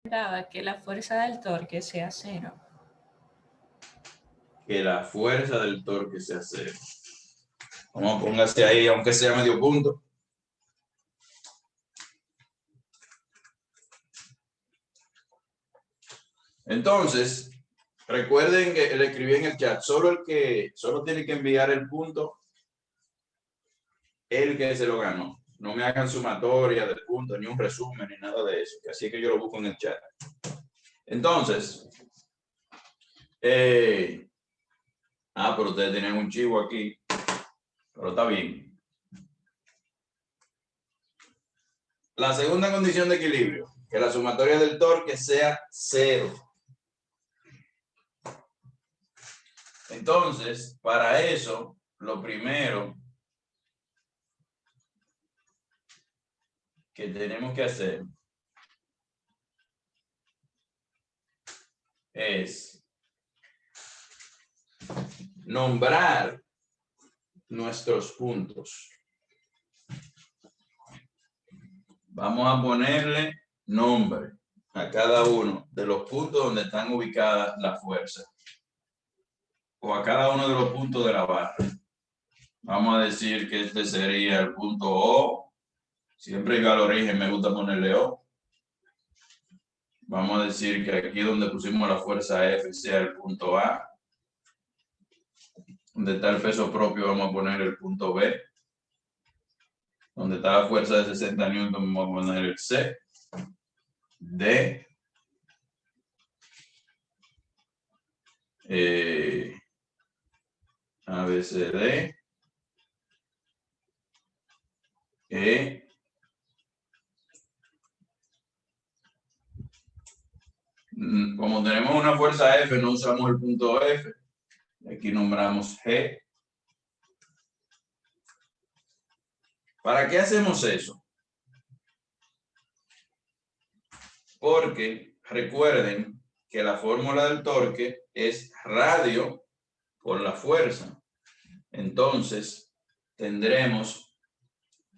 Que la fuerza del torque sea cero. Que la fuerza del torque sea cero. Vamos, póngase ahí, aunque sea medio punto. Entonces, recuerden que le escribí en el chat, solo tiene que enviar el punto, el que se lo ganó. No me hagan sumatoria de puntos, ni un resumen, ni nada de eso. Así que yo lo busco en el chat. Entonces, pero ustedes tienen un chivo aquí, pero está bien. La segunda condición de equilibrio, que la sumatoria del torque sea cero. Entonces, para eso, lo primero que tenemos que hacer es nombrar nuestros puntos. Vamos a ponerle nombre a cada uno de los puntos donde están ubicadas las fuerzas, o a cada uno de los puntos de la barra. Vamos a decir que este sería el punto O. Siempre yo al origen me gusta ponerle O. Vamos a decir que aquí donde pusimos la fuerza F sea el punto A. Donde está el peso propio vamos a poner el punto B. Donde está la fuerza de 60 N vamos a poner el C. D. A, B, C, D. E. Como tenemos una fuerza F, no usamos el punto F. Aquí nombramos G. ¿Para qué hacemos eso? Porque recuerden que la fórmula del torque es radio por la fuerza. Entonces, tendremos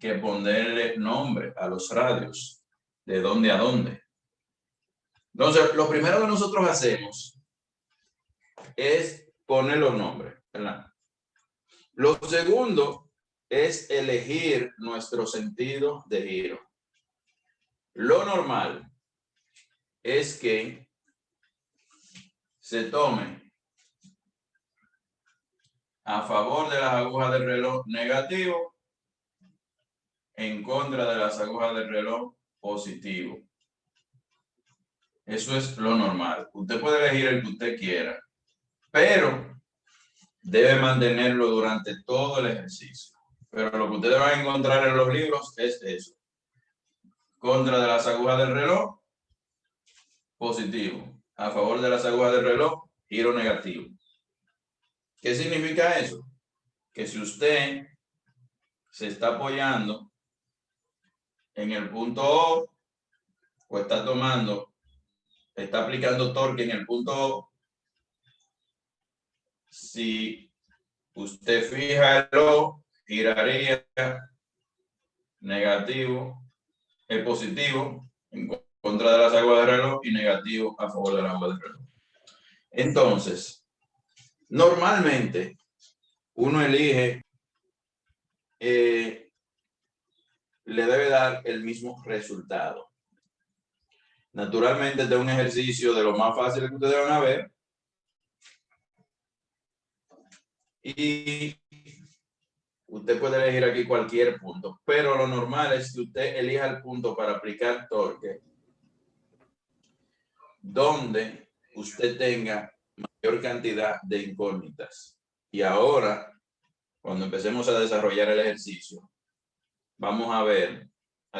que ponerle nombre a los radios. ¿De dónde a dónde? Entonces, lo primero que nosotros hacemos es poner los nombres, ¿verdad? Lo segundo es elegir nuestro sentido de giro. Lo normal es que se tome a favor de las agujas del reloj negativo, en contra de las agujas del reloj positivo. Eso es lo normal. Usted puede elegir el que usted quiera, pero debe mantenerlo durante todo el ejercicio. Pero lo que ustedes van a encontrar en los libros es eso. Contra de las agujas del reloj, positivo. A favor de las agujas del reloj, giro negativo. ¿Qué significa eso? Que si usted se está apoyando en el punto O, o está aplicando torque en el punto O, si usted fija el O, giraría negativo, el positivo en contra de las aguas del reloj y negativo a favor de las aguas del reloj. Entonces, normalmente uno elige, le debe dar el mismo resultado. Naturalmente, este es un ejercicio de lo más fácil que ustedes van a ver. Y usted puede elegir aquí cualquier punto, pero lo normal es que usted elija el punto para aplicar torque donde usted tenga mayor cantidad de incógnitas. Y ahora, cuando empecemos a desarrollar el ejercicio, vamos a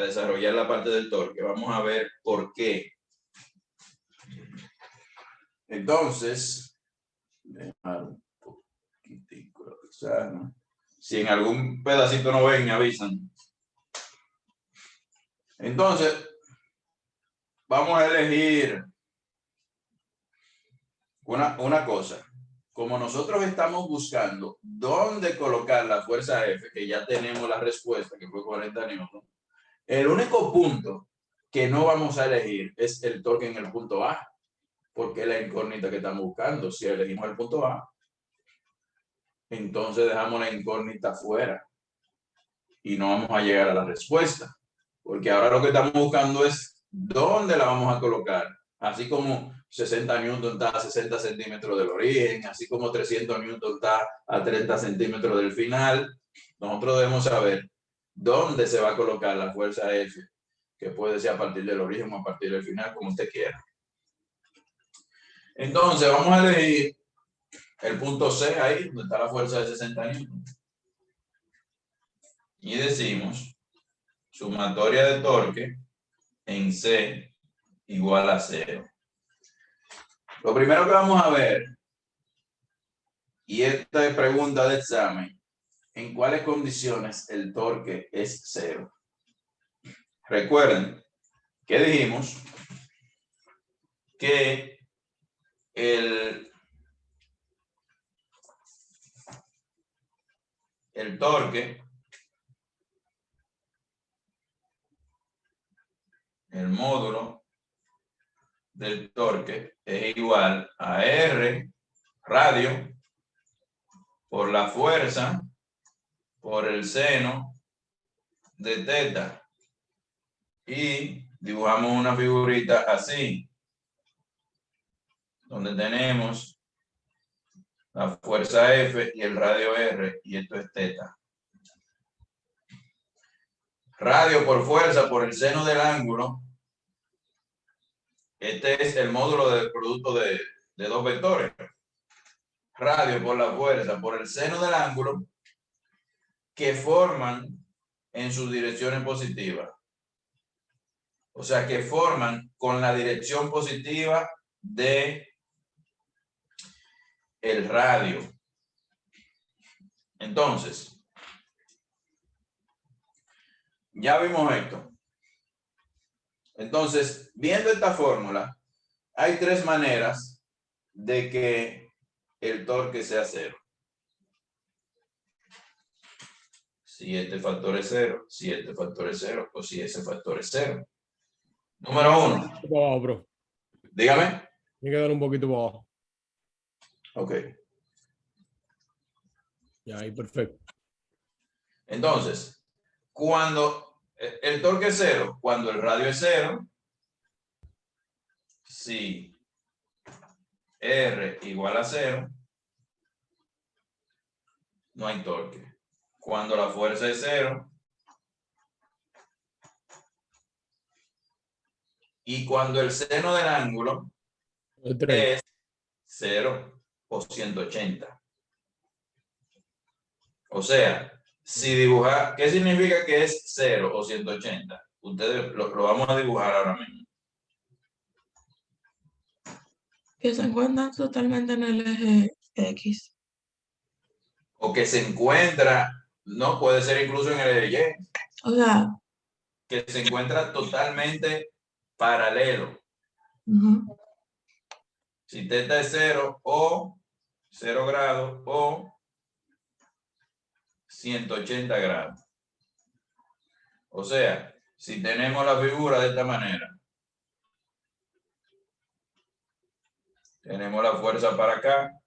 desarrollar la parte del torque, vamos a ver por qué. Entonces, si en algún pedacito no ven, me avisan. Entonces, vamos a elegir una cosa. Como nosotros estamos buscando dónde colocar la fuerza F, que ya tenemos la respuesta, que fue 40 newton, el único punto que no vamos a elegir es el torque en el punto A, porque es la incógnita que estamos buscando. Si elegimos el punto A, entonces dejamos la incógnita fuera y no vamos a llegar a la respuesta, porque ahora lo que estamos buscando es dónde la vamos a colocar, así como 60 newton está a 60 centímetros del origen, así como 300 newton está a 30 centímetros del final. Nosotros debemos saber dónde se va a colocar la fuerza F, que puede ser a partir del origen o a partir del final, como usted quiera. Entonces vamos a elegir el punto C ahí, donde está la fuerza de 60 newton. Y decimos sumatoria de torque en C igual a 0. Lo primero que vamos a ver, y esta es pregunta de examen, ¿en cuáles condiciones el torque es 0? Recuerden que dijimos que el torque, el módulo del torque es igual a R radio por la fuerza por el seno de teta. Y dibujamos una figurita así, donde tenemos la fuerza F y el radio R, y esto es teta. Radio por fuerza por el seno del ángulo. Este es el módulo del producto de dos vectores. Radio por la fuerza por el seno del ángulo, que forman en sus direcciones positivas. O sea, que forman con la dirección positiva de el radio. Entonces, ya vimos esto. Entonces, viendo esta fórmula, hay tres maneras de que el torque sea 0. Si este factor es 0, si este factor es 0 o si ese factor es 0. Número 1. Abajo, bro. Dígame. Tiene que dar un poquito para abajo. Ok. Ya, ahí, perfecto. Entonces, cuando el torque es 0, cuando el radio es 0, si R igual a 0, no hay torque. Cuando la fuerza es 0 y cuando el seno del ángulo es 0 o 180. O sea, si dibujar, ¿qué significa que es 0 o 180? Ustedes lo vamos a dibujar ahora mismo. Que se encuentran totalmente en el eje X. O que se encuentra, no puede ser incluso en el eje Y, O sea, que se encuentra totalmente paralelo. Si teta es 0 o 0 grados o 180 grados. O sea, si tenemos la figura de esta manera, tenemos la fuerza para acá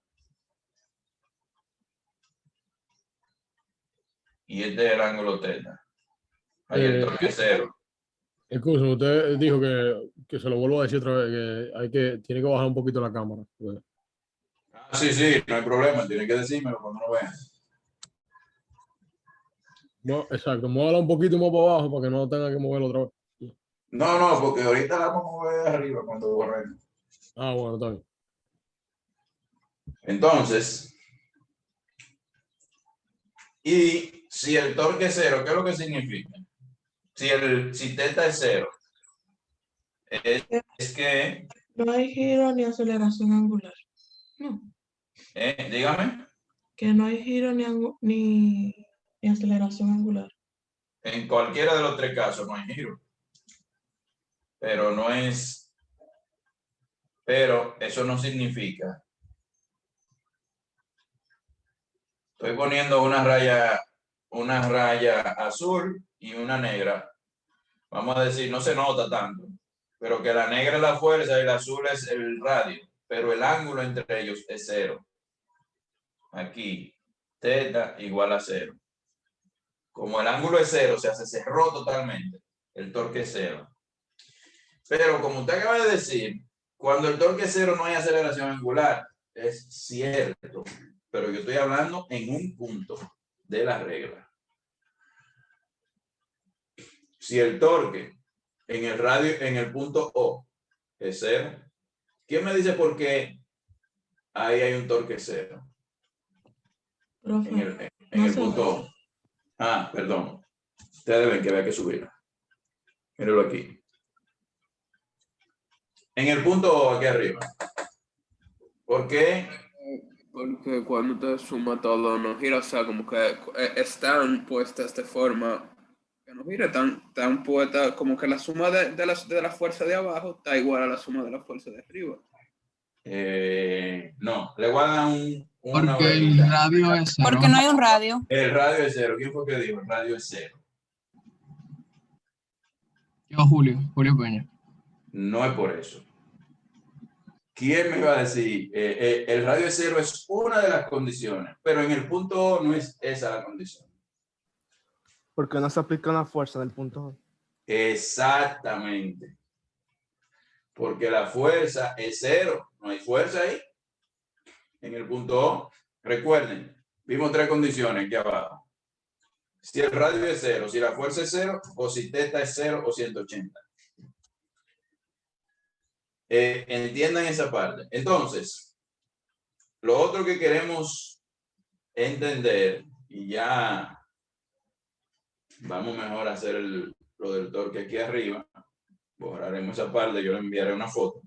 y este es el ángulo teta. Ahí el torque es 0. Excusa, usted dijo que se lo vuelvo a decir otra vez, que tiene que bajar un poquito la cámara. Sí, sí, no hay problema, tiene que decírmelo cuando lo vean. No, exacto, muévala un poquito más para abajo para que no tenga que moverlo otra vez. No, porque ahorita la vamos a mover de arriba cuando borremos. Ah, bueno, está bien. Entonces, y si el torque es 0, ¿qué es lo que significa? Si teta es 0, es que... no hay giro ni aceleración angular. No. Dígame. Que no hay giro ni aceleración angular. En cualquiera de los tres casos no hay giro. Pero no es... Pero eso no significa. Estoy poniendo una raya azul y una negra. vamos a decir, no se nota tanto, pero que la negra es la fuerza y el azul es el radio, pero el ángulo entre ellos es 0. Aquí, θ igual a 0. Como el ángulo es 0, o sea, se cerró totalmente, el torque es 0. Pero como usted acaba de decir, cuando el torque es 0 no hay aceleración angular. Es cierto, pero yo estoy hablando en un punto de la regla. Si el torque en el radio, en el punto O es 0, ¿quién me dice por qué ahí hay un torque 0? Profe, En no el se punto ve. O. Ah, perdón. Ustedes ven que había que subirla. Míralo aquí. En el punto O, aquí arriba. ¿Por qué? Porque cuando usted suma todo, no gira, o sea, como que están puestas de forma que no gira, tan puesta, como que la suma de la fuerza de abajo está igual a la suma de la fuerza de arriba. No, le guardan una Porque el horita. radio es 0. Porque no hay un radio. El radio es 0. ¿Quién fue que dijo? El radio es 0. Yo, Julio Peña. No es por eso. ¿Quién me va a decir? El radio es 0 es una de las condiciones, pero en el punto O no es esa la condición. Porque no se aplica la fuerza del punto O. Exactamente. Porque la fuerza es 0. No hay fuerza ahí. En el punto O. Recuerden, vimos 3 condiciones aquí abajo. Si el radio es 0, si la fuerza es 0, o si θ es 0 o 180. Entiendan esa parte. Entonces, lo otro que queremos entender, y ya vamos mejor a hacer lo del torque aquí arriba, borraremos esa parte, yo le enviaré una foto,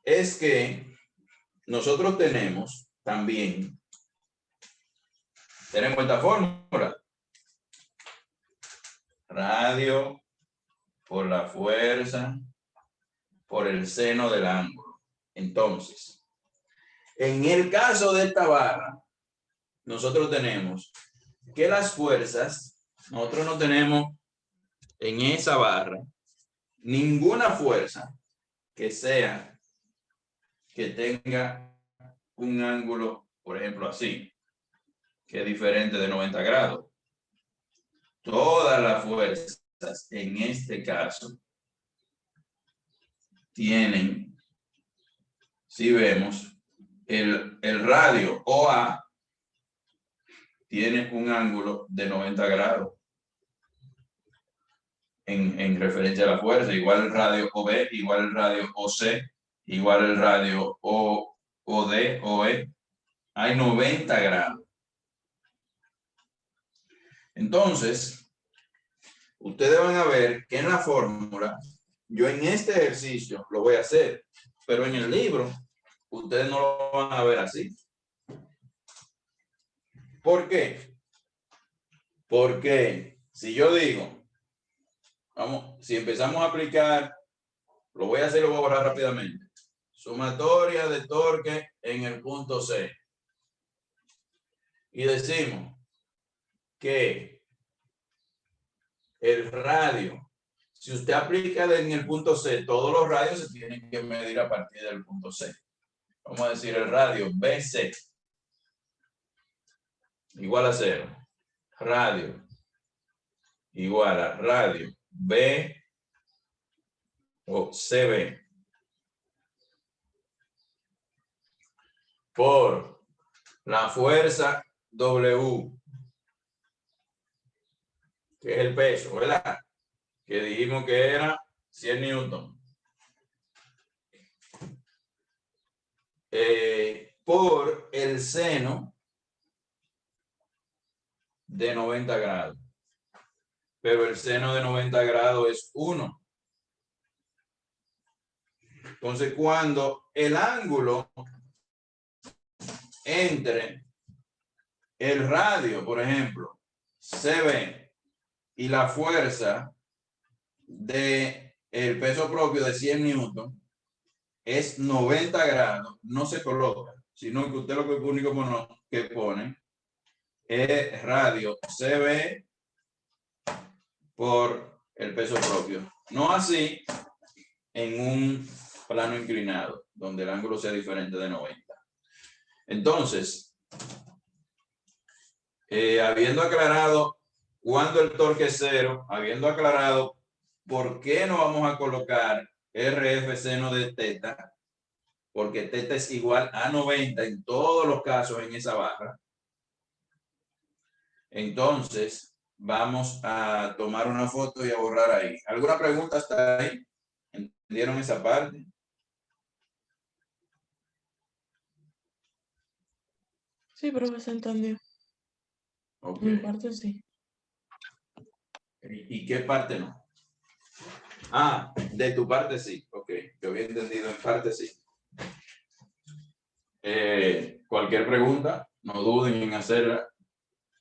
es que nosotros tenemos también, tenemos esta fórmula, radio por la fuerza por el seno del ángulo. Entonces, en el caso de esta barra, nosotros tenemos que las fuerzas, nosotros no tenemos en esa barra ninguna fuerza que tenga un ángulo, por ejemplo, así, que es diferente de 90 grados. Todas las fuerzas en este caso tienen, si vemos, el radio OA tiene un ángulo de 90 grados en referencia a la fuerza, igual el radio OB, igual el radio OC, igual el radio OD, OE, hay 90 grados. Entonces, ustedes van a ver que en la fórmula, yo en este ejercicio lo voy a hacer, pero en el libro, ustedes no lo van a ver así. ¿Por qué? Porque si yo digo, vamos, si empezamos a aplicar, lo voy a hacer y lo voy a borrar rápidamente. Sumatoria de torque en el punto C. Y decimos que el radio, si usted aplica en el punto C, todos los radios se tienen que medir a partir del punto C. Vamos a decir el radio BC igual a 0. Radio igual a radio B o CB por la fuerza W, que es el peso, ¿verdad? Que dijimos que era 100 newton. Por el seno de 90 grados. Pero el seno de 90 grados es 1. Entonces, cuando el ángulo entre el radio, por ejemplo, CB, y la fuerza de el peso propio de 100 newton es 90 grados, no se coloca, sino que usted lo único que pone es radio CB por el peso propio. No así en un plano inclinado, donde el ángulo sea diferente de 90. Entonces, habiendo aclarado cuándo el torque es cero, habiendo aclarado por qué no vamos a colocar RF seno de teta, porque teta es igual a 90 en todos los casos en esa barra. Entonces, vamos a tomar una foto y a borrar ahí. ¿Alguna pregunta hasta ahí? ¿Entendieron esa parte? Sí, profe, se entendió. Ok. Mi parte sí. ¿Y qué parte no? Ah, de tu parte sí. Ok, yo había entendido en parte sí. Cualquier pregunta, no duden en hacerla.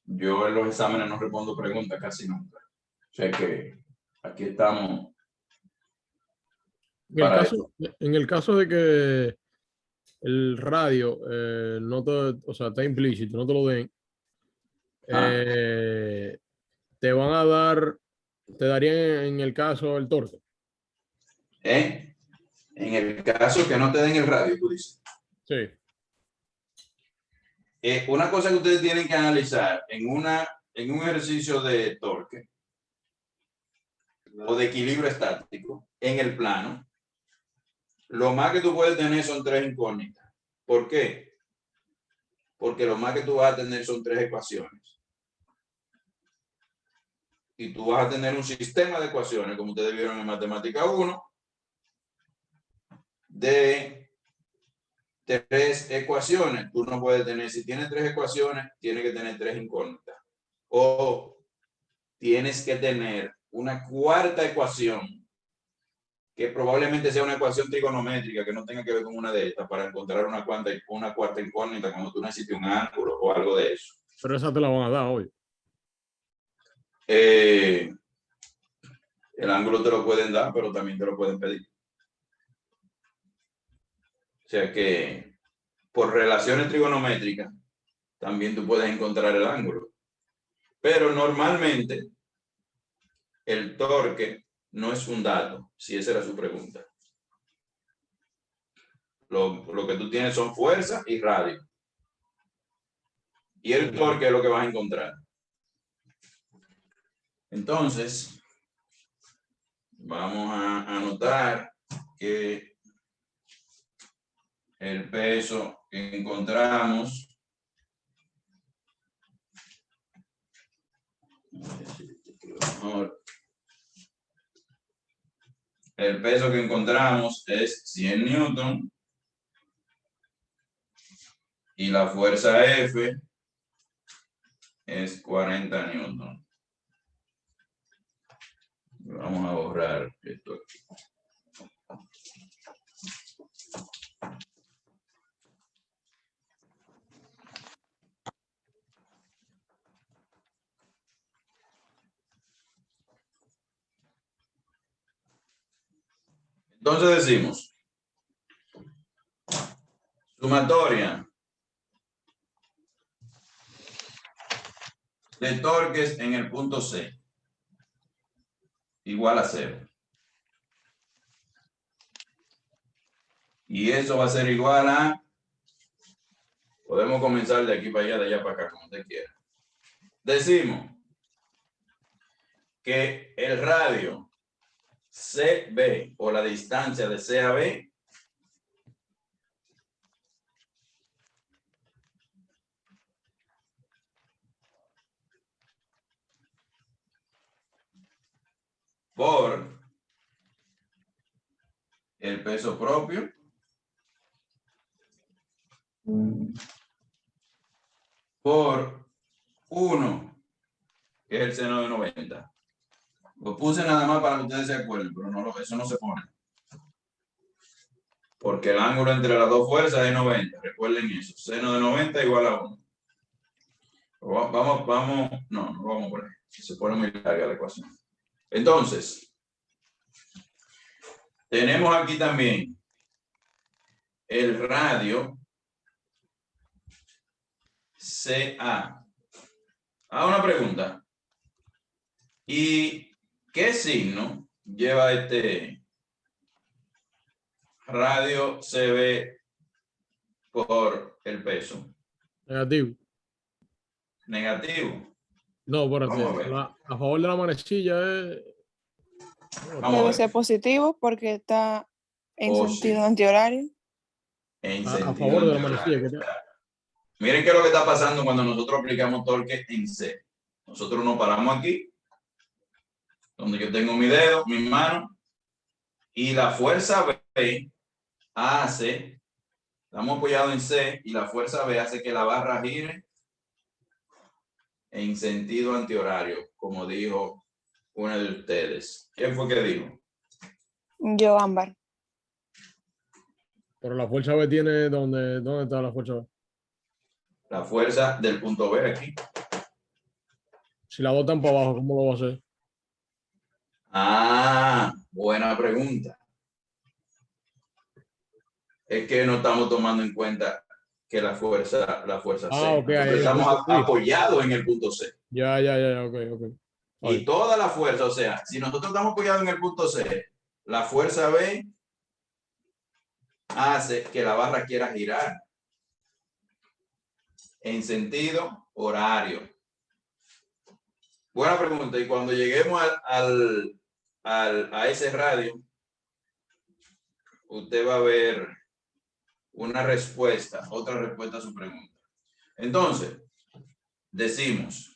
Yo en los exámenes no respondo preguntas casi nunca. O sea que aquí estamos. En el caso de que el radio no te, o sea, está implícito, no te lo den, te van a dar, te darían en el caso el torque. En el caso que no te den el radio, tú dices. Sí. Una cosa que ustedes tienen que analizar en un ejercicio de torque o de equilibrio estático en el plano, lo más que tú puedes tener son 3 incógnitas. ¿Por qué? Porque lo más que tú vas a tener son 3 ecuaciones. Y tú vas a tener un sistema de ecuaciones, como ustedes vieron en Matemática 1, de 3 ecuaciones. Tú no puedes tener, si tienes 3 ecuaciones, tienes que tener 3 incógnitas. O tienes que tener una cuarta ecuación, que probablemente sea una ecuación trigonométrica que no tenga que ver con una de estas, para encontrar una cuarta incógnita cuando tú necesites un ángulo o algo de eso. Pero esa te la van a dar hoy. El ángulo te lo pueden dar, pero también te lo pueden pedir. O sea que por relaciones trigonométricas también tú puedes encontrar el ángulo. Pero normalmente el torque no es un dato, si esa era su pregunta. Lo que tú tienes son fuerza y radio. Y el torque es lo que vas a encontrar. Entonces, vamos a anotar que el peso que encontramos es 100 newton y la fuerza F es 40 newton. Vamos a borrar esto aquí. Entonces decimos, sumatoria de torques en el punto C igual a 0. Y eso va a ser igual a, podemos comenzar de aquí para allá, de allá para acá, como usted quiera. Decimos que el radio CB o la distancia de C a B por el peso propio por 1, que es el seno de 90. Lo puse nada más para que ustedes se acuerden, pero no, eso no se pone. Porque el ángulo entre las dos fuerzas es 90. Recuerden eso. Seno de 90 igual a 1. No vamos a poner. Se pone muy larga la ecuación. Entonces, tenemos aquí también el radio CA. Una pregunta. ¿Y ¿Qué signo lleva este radio CB por el peso? Negativo. Negativo. No, Vamos a ver. espérate. A favor de la manecilla es. Vamos a Debe ver. ser positivo porque está en Oh, sentido sí. antihorario. En A sentido favor de la antihorario. manecilla. Miren qué es lo que está pasando cuando nosotros aplicamos torque en C. Nosotros nos paramos aquí, donde yo tengo mi dedo, mi mano, y la fuerza B hace, estamos apoyados en C, y la fuerza B hace que la barra gire en sentido antihorario, como dijo uno de ustedes. ¿Quién fue que dijo? Yo, Ámbar. Pero la fuerza B tiene. ¿Dónde está la fuerza B? La fuerza del punto B aquí. Si la botan para abajo, ¿cómo lo va a hacer? Ah, buena pregunta. Es que no estamos tomando en cuenta que la fuerza C. Ok, Nosotros ahí estamos punto C. apoyados en el punto C. Ya, ok. Y toda la fuerza, o sea, si nosotros estamos apoyados en el punto C, la fuerza B hace que la barra quiera girar en sentido horario. Buena pregunta. Y cuando lleguemos a ese radio, usted va a ver una respuesta, otra respuesta a su pregunta. Entonces, decimos,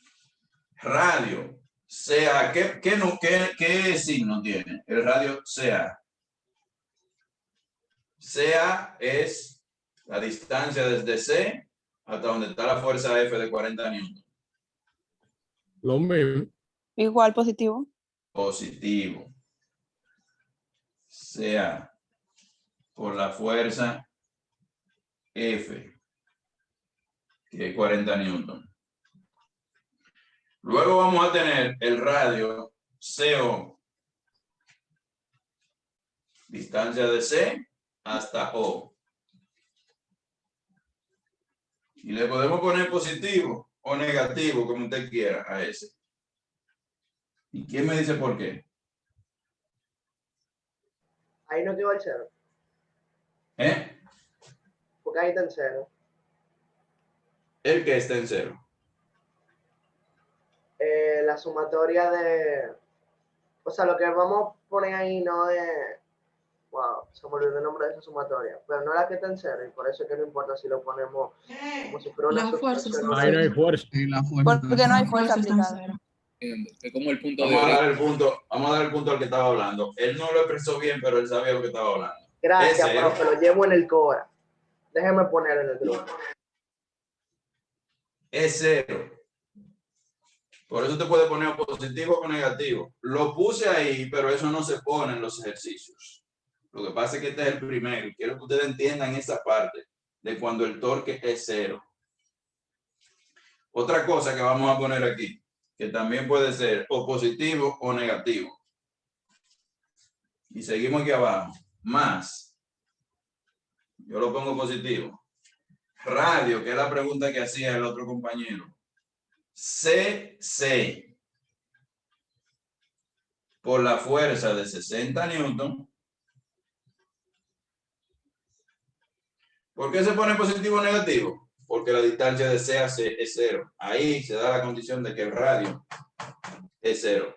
radio CA, ¿qué signo tiene el radio CA? CA es la distancia desde C hasta donde está la fuerza F de 40 newton. Lo mismo. Igual positivo. Positivo. CA por la fuerza F, que es 40 newton. Luego vamos a tener el radio CO, distancia de C hasta O. Y le podemos poner positivo o negativo, como usted quiera, a ese. ¿Y quién me dice por qué? Ahí no quedó el cero, ¿Eh? porque ahí está en cero. El que está en cero. La sumatoria de... O sea, lo que vamos a poner ahí no es... Wow, se me olvidó el nombre de esa sumatoria. Pero no es la que está en cero, y por eso es que no importa si lo ponemos como si fuera una Las fuerzas sustracción. son Ahí no hay fuerza. Sí, la fuerza. Porque no hay Las fuerza fuerzas están aplicada. cero. Es como el punto de Vamos a dar origen. el punto, vamos a dar el punto al que estaba hablando. Él no lo expresó bien, pero él sabía lo que estaba hablando. Gracias, Ese, profe, lo llevo en el Cora. Déjeme ponerlo en el grupo. es cero. Por eso te puede poner positivo o negativo. Lo puse ahí, pero eso no se pone en los ejercicios. Lo que pasa es que este es el primero. Y quiero que ustedes entiendan esa parte de cuando el torque es cero. Otra cosa que vamos a poner aquí, que también puede ser o positivo o negativo. Y seguimos aquí abajo. Más. Yo lo pongo positivo. Radio, que es la pregunta que hacía el otro compañero. CC por la fuerza de 60 newton. ¿Por qué se pone positivo o negativo? Porque la distancia de C a C es cero. Ahí se da la condición de que el radio es cero.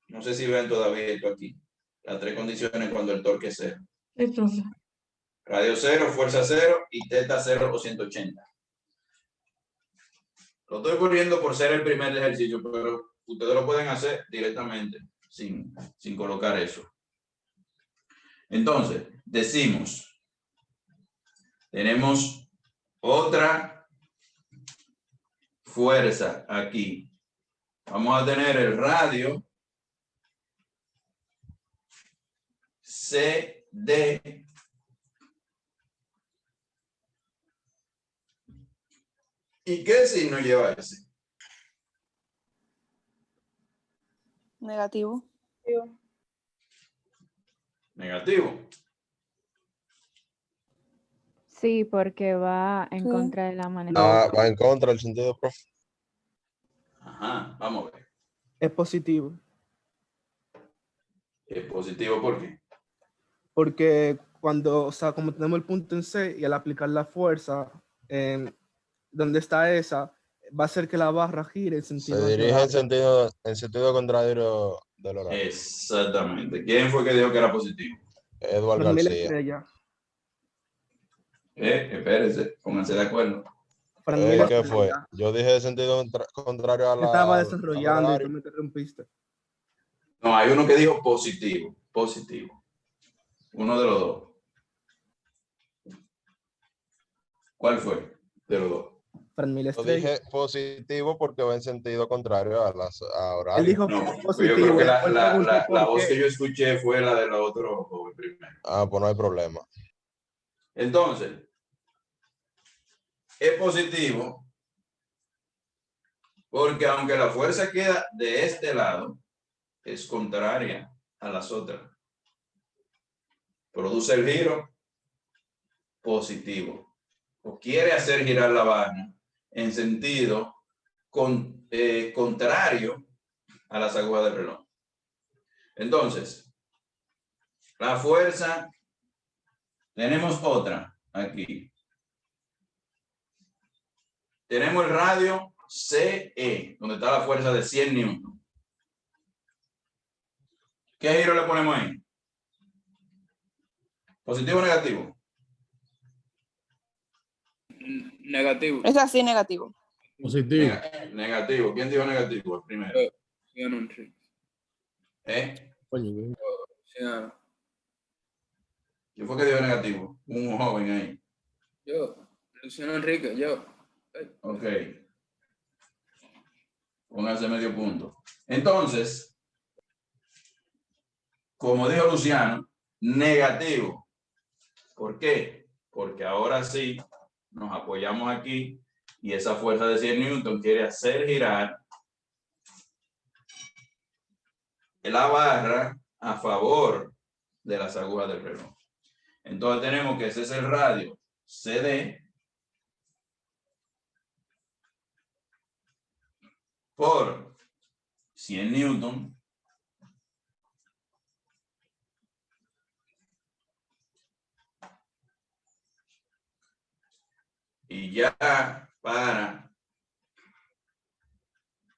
No sé si ven todavía esto aquí. Las tres condiciones cuando el torque es cero. Sí, profe. Radio cero, fuerza cero y teta cero o 180. Lo estoy poniendo por ser el primer ejercicio, pero ustedes lo pueden hacer directamente sin colocar eso. Entonces, decimos, tenemos otra fuerza aquí. Vamos a tener el radio CD. ¿Y qué signo lleva ese? Negativo. Negativo. Sí, porque va en Sí. contra de la manera. Va en contra del sentido, profe. Ajá, vamos a ver. Es positivo. Es positivo, ¿por qué? Porque cuando, o sea, como tenemos el punto en C y al aplicar la fuerza, donde está esa, va a hacer que la barra gire en Se sentido dirige antihorario. en sentido contrario del horario. Exactamente. ¿Quién fue que dijo que era positivo? Edward Fran Mil García. Estrella. Espérense, pónganse de acuerdo. Fran Mil ¿Qué fue? Estrella. Yo dije de sentido contrario a Yo estaba al desarrollando y horario. tú me interrumpiste. No, hay uno que dijo positivo. Positivo. Uno de los dos. ¿Cuál fue de los dos? Fran Mil Yo Estrella. dije positivo porque va en sentido contrario a horario. Él dijo No, pues yo positivo. creo que y después preguntó la por voz qué. que yo escuché fue la del otro joven primero. Ah, pues no hay problema. Entonces, es positivo porque aunque la fuerza queda de este lado, es contraria a las otras. Produce el giro positivo o quiere hacer girar la barra en sentido contrario a las agujas del reloj. Entonces, la fuerza, tenemos otra aquí. Tenemos el radio CE, donde está la fuerza de 100 newton. ¿Qué giro le ponemos ahí? ¿Positivo o negativo? Negativo. Es así, negativo. Positivo. Negativo. ¿Quién dijo negativo? El primero. Luciano Enrique. Coño, ¿qué? Luciano. ¿Quién fue que dijo negativo? Un joven ahí. Yo. Luciano Enrique, yo. Ok. Póngase medio punto. Entonces, como dijo Luciano, negativo. ¿Por qué? Porque ahora sí nos apoyamos aquí y esa fuerza de 100 newton quiere hacer girar la barra a favor de las agujas del reloj. Entonces tenemos que ese es el radio CD por 100 newton y ya para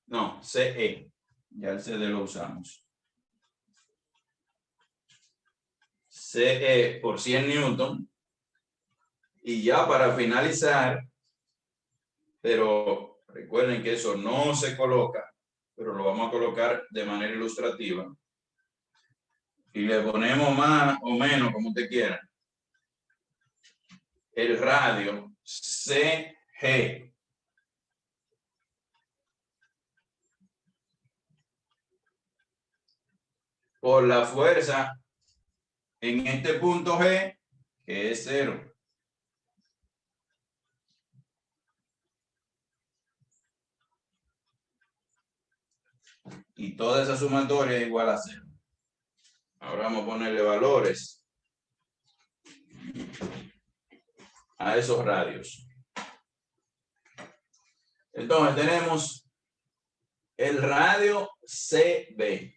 no, CE, ya el CD lo usamos. CE por 100 newton y ya para finalizar, pero recuerden que eso no se coloca, pero lo vamos a colocar de manera ilustrativa y le ponemos más o menos como usted quiera el radio CG por la fuerza en este punto G, que es 0. Y toda esa sumatoria es igual a 0. Ahora vamos a ponerle valores a esos radios. Entonces tenemos el radio CB.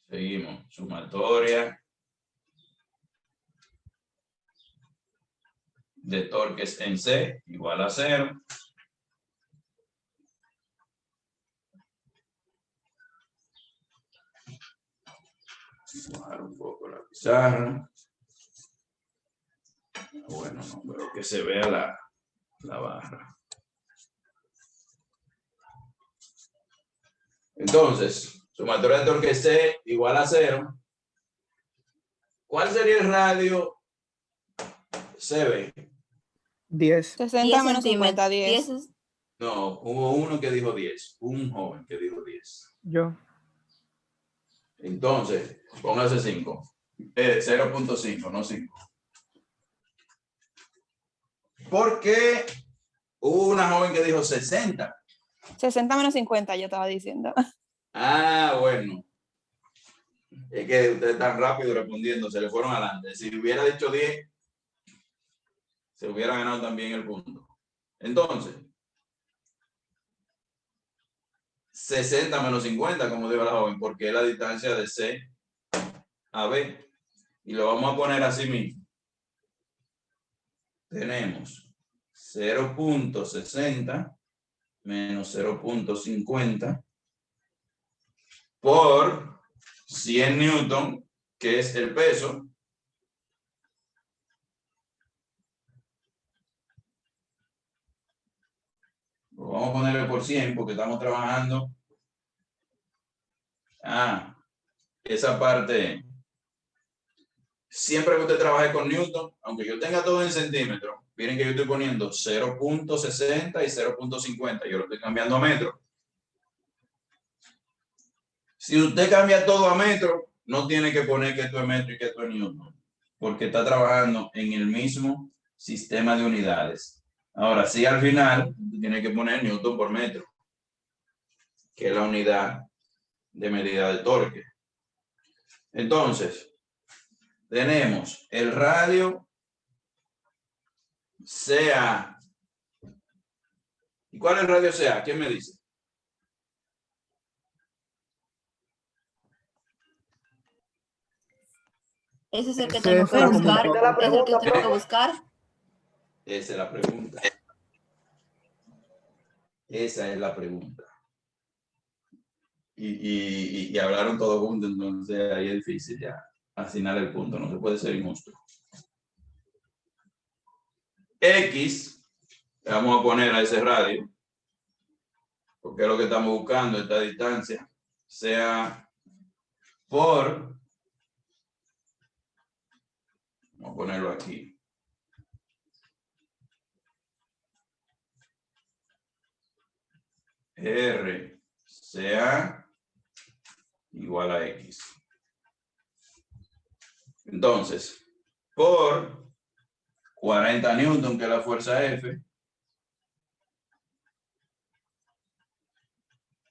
Seguimos, sumatoria de torques en C igual a 0. Bajar un poco la pizarra. Bueno, no, pero que se vea la barra. Entonces, sumatoria de torque C igual a 0. ¿Cuál sería el radio CB? 10. 60 menos 50, 10. No, hubo uno que dijo 10. Un joven que dijo 10. Yo. Entonces, póngase 5. 0.5, no 5. ¿Por qué hubo una joven que dijo 60? 60 menos 50, yo estaba diciendo. Ah, bueno. Es que ustedes tan rápido respondiendo, se le fueron adelante. Si hubiera dicho 10, se hubiera ganado también el punto. Entonces, 60 menos 50, como dijo la joven, porque es la distancia de C a B. Y lo vamos a poner así mismo. Tenemos 0.60 menos 0.50 por 100 newton, que es el peso. Vamos a ponerle por 100 porque estamos trabajando. Esa parte. Siempre que usted trabaje con newton, aunque yo tenga todo en centímetros, miren que yo estoy poniendo 0.60 y 0.50. Yo lo estoy cambiando a metro. Si usted cambia todo a metro, no tiene que poner que esto es metro y que esto es newton, porque está trabajando en el mismo sistema de unidades. Ahora, sí, al final, tiene que poner newton por metro, que es la unidad de medida de torque. Entonces, tenemos el radio CA. ¿Y cuál es el radio CA? ¿Quién me dice? Ese es el que Ese tengo es que la buscar. Repite la Es el que pregunta, tengo que profe. buscar. Esa es la pregunta. Esa es la pregunta. Y hablaron todos juntos, entonces ahí es difícil ya asignar el punto, no se puede ser injusto. X, le vamos a poner a ese radio, porque es lo que estamos buscando, esta distancia, sea por, vamos a ponerlo aquí, R sea igual a X. Entonces, por 40 newton, que es la fuerza F,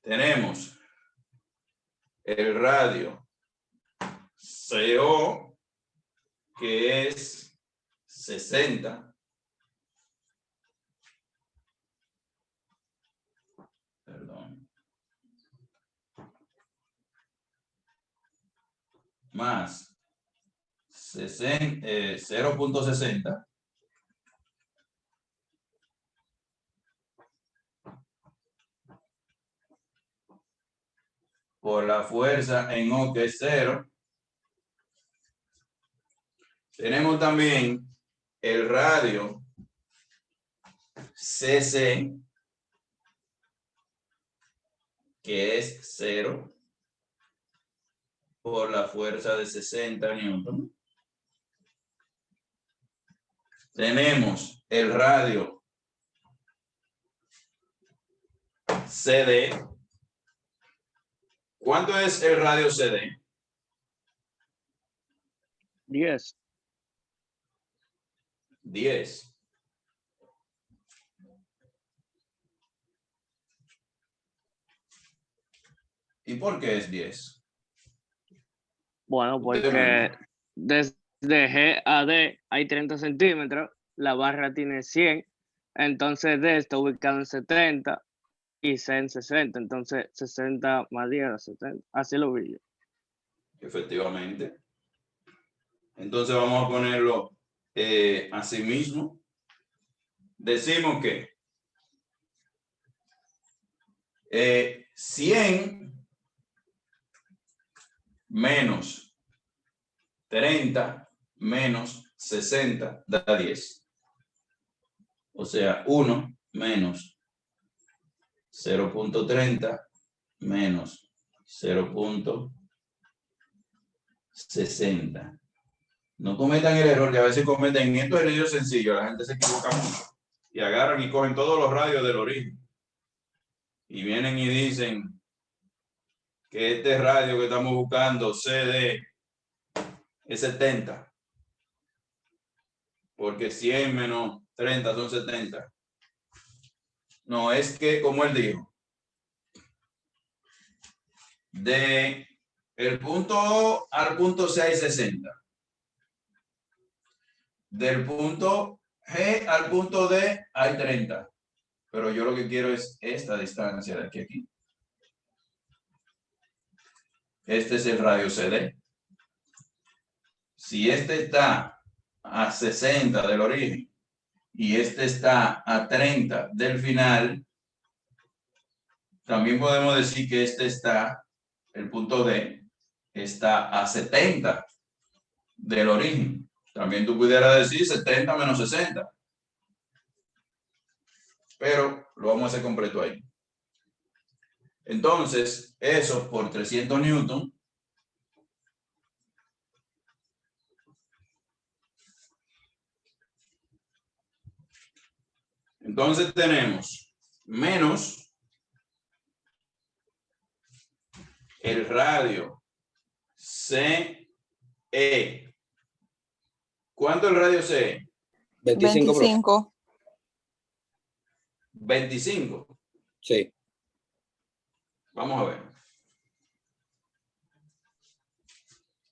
tenemos el radio CO, que es 60. Perdón. Más 0.60 por la fuerza en O, que es 0. Tenemos también el radio CC, que es 0 por la fuerza de 60 newton. Tenemos el radio CD. ¿Cuánto es el radio CD? 10. 10. ¿Y por qué es 10? Bueno, porque desde G a D hay 30 centímetros, la barra tiene 100, entonces D está ubicado en 70 y C en 60, entonces 60 más 10 a 70, así lo vi yo. Efectivamente. Entonces vamos a ponerlo así mismo. Decimos que 100 menos 30 menos 60 da 10. O sea, 1 menos 0.30 menos 0.60. No cometan el error que a veces cometen en estos ejercicios sencillos. La gente se equivoca mucho y agarran y cogen todos los radios del origen y vienen y dicen que este radio que estamos buscando, CD, es 70, porque 100 menos 30 son 70. No, es que, como él dijo, de el punto O al punto C hay 60. Del punto G al punto D hay 30. Pero yo lo que quiero es esta distancia de aquí a aquí. este es el radio CD. Si este está a 60 del origen y este está a 30 del final, también podemos decir que este está, el punto D, está a 70 del origen. También tú pudieras decir 70 menos 60. Pero lo vamos a hacer completo ahí. Entonces, eso por 300 newton. Entonces tenemos menos el radio CE. ¿Cuánto el radio CE? 25. 25. Sí. Vamos a ver.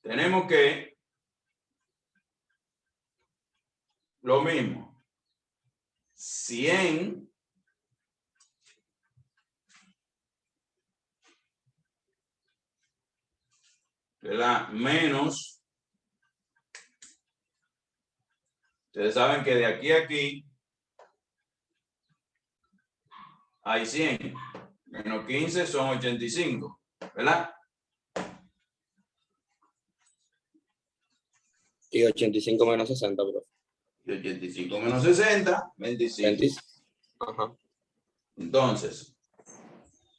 Tenemos que lo mismo. 100 ¿verdad? Menos. Ustedes saben que de aquí a aquí hay 100. Menos 15 son 85, ¿verdad? Y 85 menos 60, bro. Y 85 menos 60, 25. Ajá. Entonces,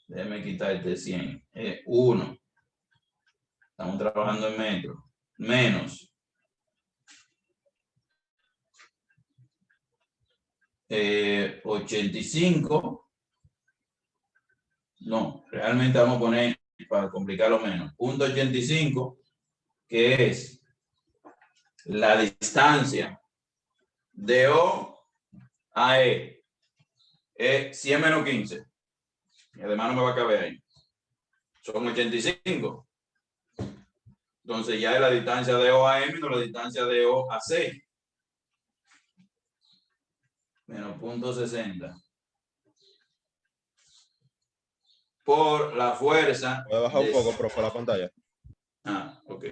déjeme quitar este 100. 1. Estamos trabajando en metros. Menos. 85. No, realmente vamos a poner, para complicarlo menos, 0.85, que es la distancia de O a E. Es 100 menos 15. Y además no me va a caber ahí. Son 85. Entonces ya es la distancia de O a M, no la distancia de O a C. Menos 0.60. Por la fuerza. Voy a bajar un poco, pero por la pantalla. Ah, ok.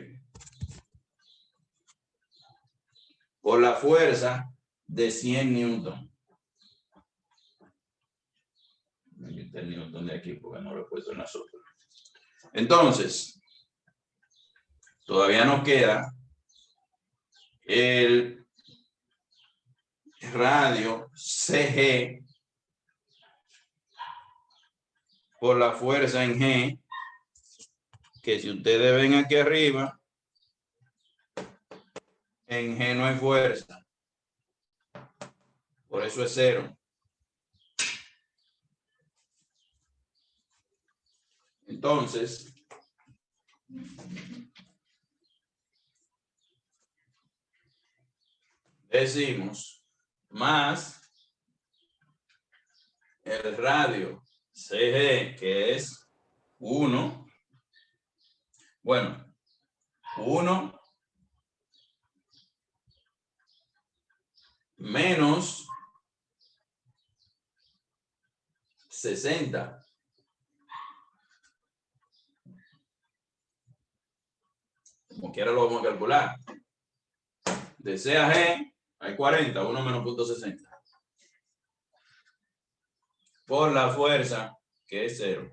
Por la fuerza de 100 newton. Voy a quitar el newton de aquí porque no lo he puesto en las otras. Entonces, todavía nos queda el radio CG por la fuerza en G, que si ustedes ven aquí arriba, en G no hay fuerza. Por eso es 0. Entonces, decimos más el radio CG, que es 1. Bueno, 1 menos 60. Como quiera lo vamos a calcular. De C a G hay 40, 1 menos 0.60. Por la fuerza, que es 0.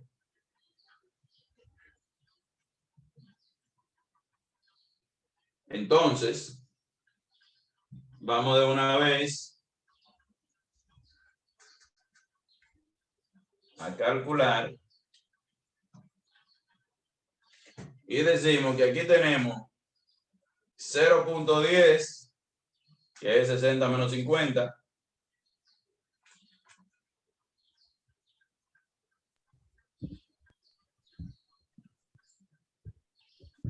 Entonces, vamos de una vez a calcular y decimos que aquí tenemos 0.10, que es 60 menos 50.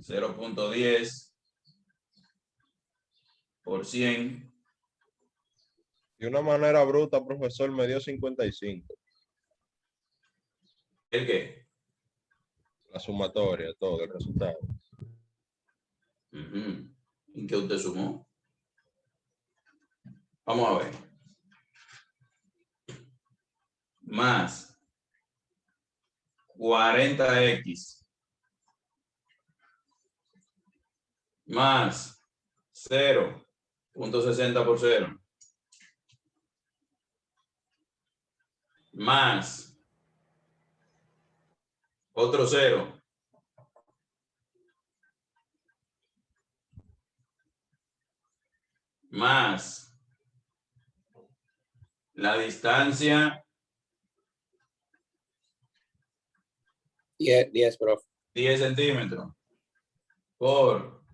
.10 por 100. De una manera bruta, profesor, me dio 55. ¿El qué? La sumatoria, todo el resultado. ¿En qué usted sumó? Vamos a ver. Más 40x más 0.60 por 0 más otro 0 más la distancia 10, profe. 10 centímetros por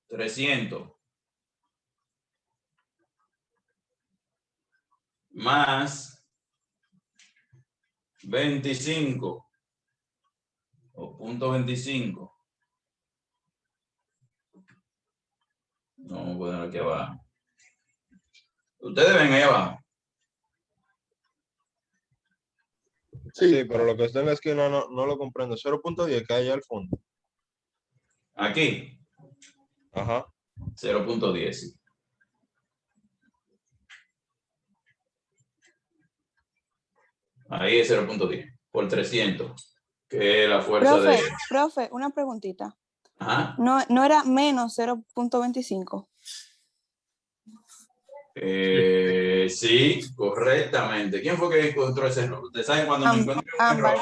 300 más 25 o punto 25. No, vamos a poner aquí abajo. Ustedes ven ahí abajo. Sí, pero lo que está en la esquina no lo comprendo. 0.10 que hay allá al fondo. Aquí. Ajá. 0.10. Sí. Ahí es 0.10 por 300, que es la fuerza de... Profe, una preguntita. Ajá. No era menos 0.25. Sí, correctamente. ¿Quién fue que encontró ese error? Ustedes saben cuando me encuentran un error,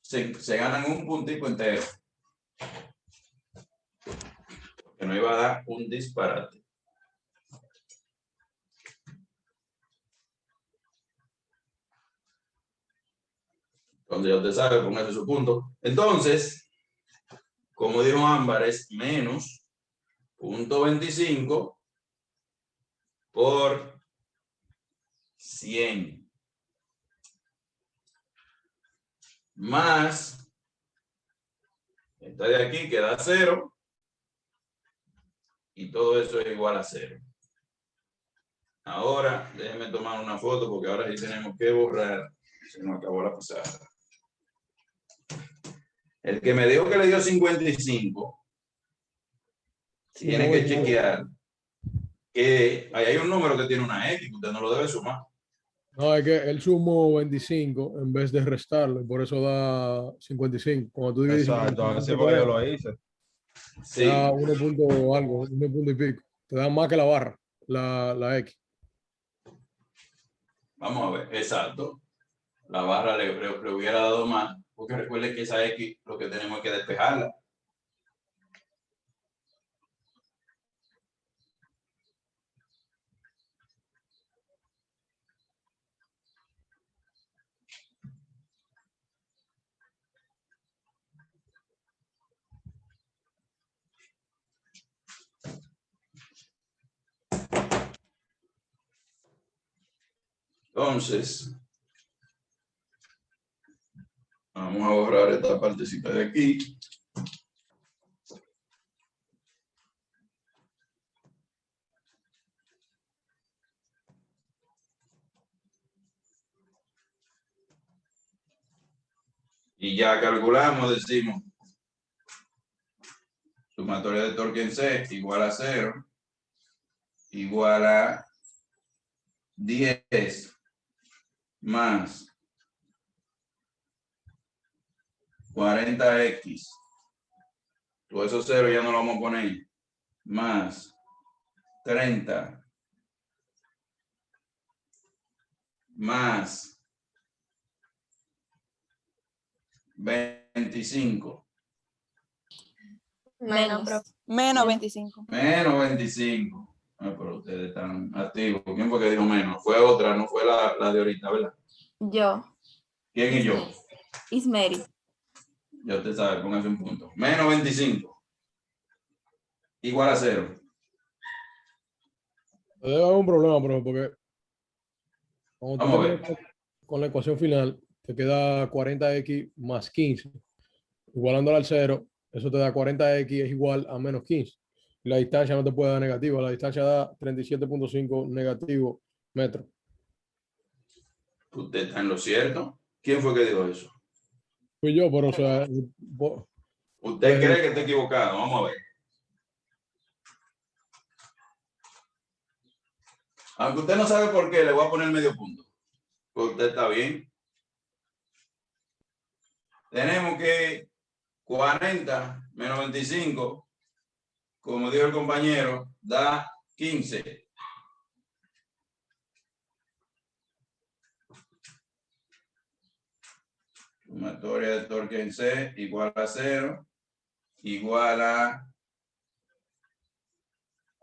se ganan un puntico entero. Que no iba a dar un disparate. Cuando ya usted sabe, póngase su punto. Entonces, como dijo Ámbar, es menos 0.25 por 100 más esta de aquí que da 0 y todo eso es igual a 0. Ahora déjenme tomar una foto porque ahora sí tenemos que borrar. Se nos acabó la pasada. El que me dijo que le dio 55 tiene que chequear que ahí hay un número que tiene una X, usted no lo debe sumar. No, es que él sumó 25 en vez de restarlo y por eso da 55. Cuando tú divides Exacto, 55, así fue que yo lo hice. te da 1 punto algo, 1 punto y pico. Te da más que la barra, la X. Vamos a ver, exacto. La barra le hubiera dado más, porque recuerde que esa X lo que tenemos es que despejarla. Entonces, vamos a borrar esta partecita de aquí. Y ya calculamos, decimos, sumatoria de torque en C igual a 0, igual a 10 más 40x. Todo eso 0 ya no lo vamos a poner. Más 30 más 25. Menos 25. Menos 25. Ah, pero ustedes están activos. ¿Quién fue que dijo menos? Fue otra, no fue la de ahorita, ¿verdad? Yo. ¿Quién y yo? Ismeri. Ya usted sabe, póngase un punto. Menos 25. Igual a 0. Debe haber un problema, profe, porque cuando Vamos a tú ver. terminas con la ecuación final, te queda 40x más 15. Igualándola al 0, eso te da 40x es igual a menos 15. La distancia no te puede dar negativa, la distancia da 37.5 negativo metros. ¿Usted está en lo cierto? ¿Quién fue que dijo eso? Fui yo, pero o sea... ¿Usted cree que está equivocado? Vamos a ver. Aunque usted no sabe por qué, le voy a poner medio punto. Pues usted está bien. Tenemos que 40 menos 25, como dijo el compañero, da 15. Sumatoria de torque en C igual a 0, igual a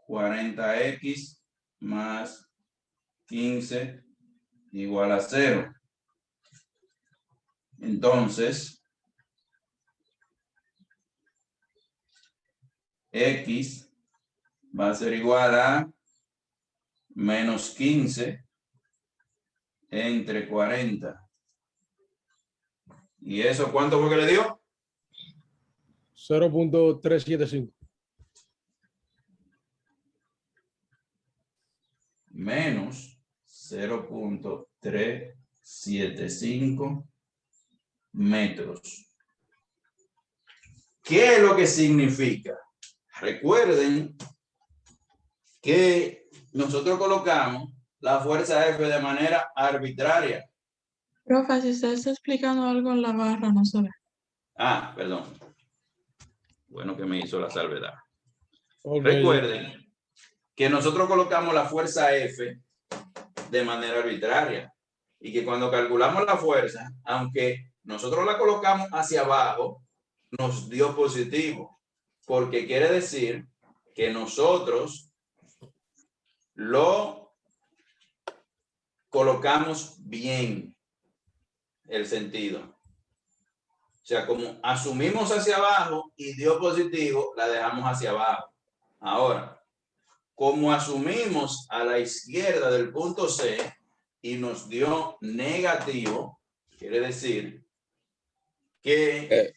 40x más 15 igual a 0. Entonces, x va a ser igual a menos 15 entre 40. ¿Y eso cuánto fue que le dio? 0.375. Menos 0.375 metros. ¿Qué es lo que significa? Recuerden que nosotros colocamos la fuerza F de manera arbitraria. Profe, si usted está explicando algo en la barra, no se ve. Ah, perdón. Bueno que me hizo la salvedad. Ok. Recuerden que nosotros colocamos la fuerza F de manera arbitraria y que cuando calculamos la fuerza, aunque nosotros la colocamos hacia abajo, nos dio positivo, porque quiere decir que nosotros lo colocamos bien el sentido. O sea, como asumimos hacia abajo y dio positivo, la dejamos hacia abajo. Ahora, como asumimos a la izquierda del punto C y nos dio negativo, quiere decir que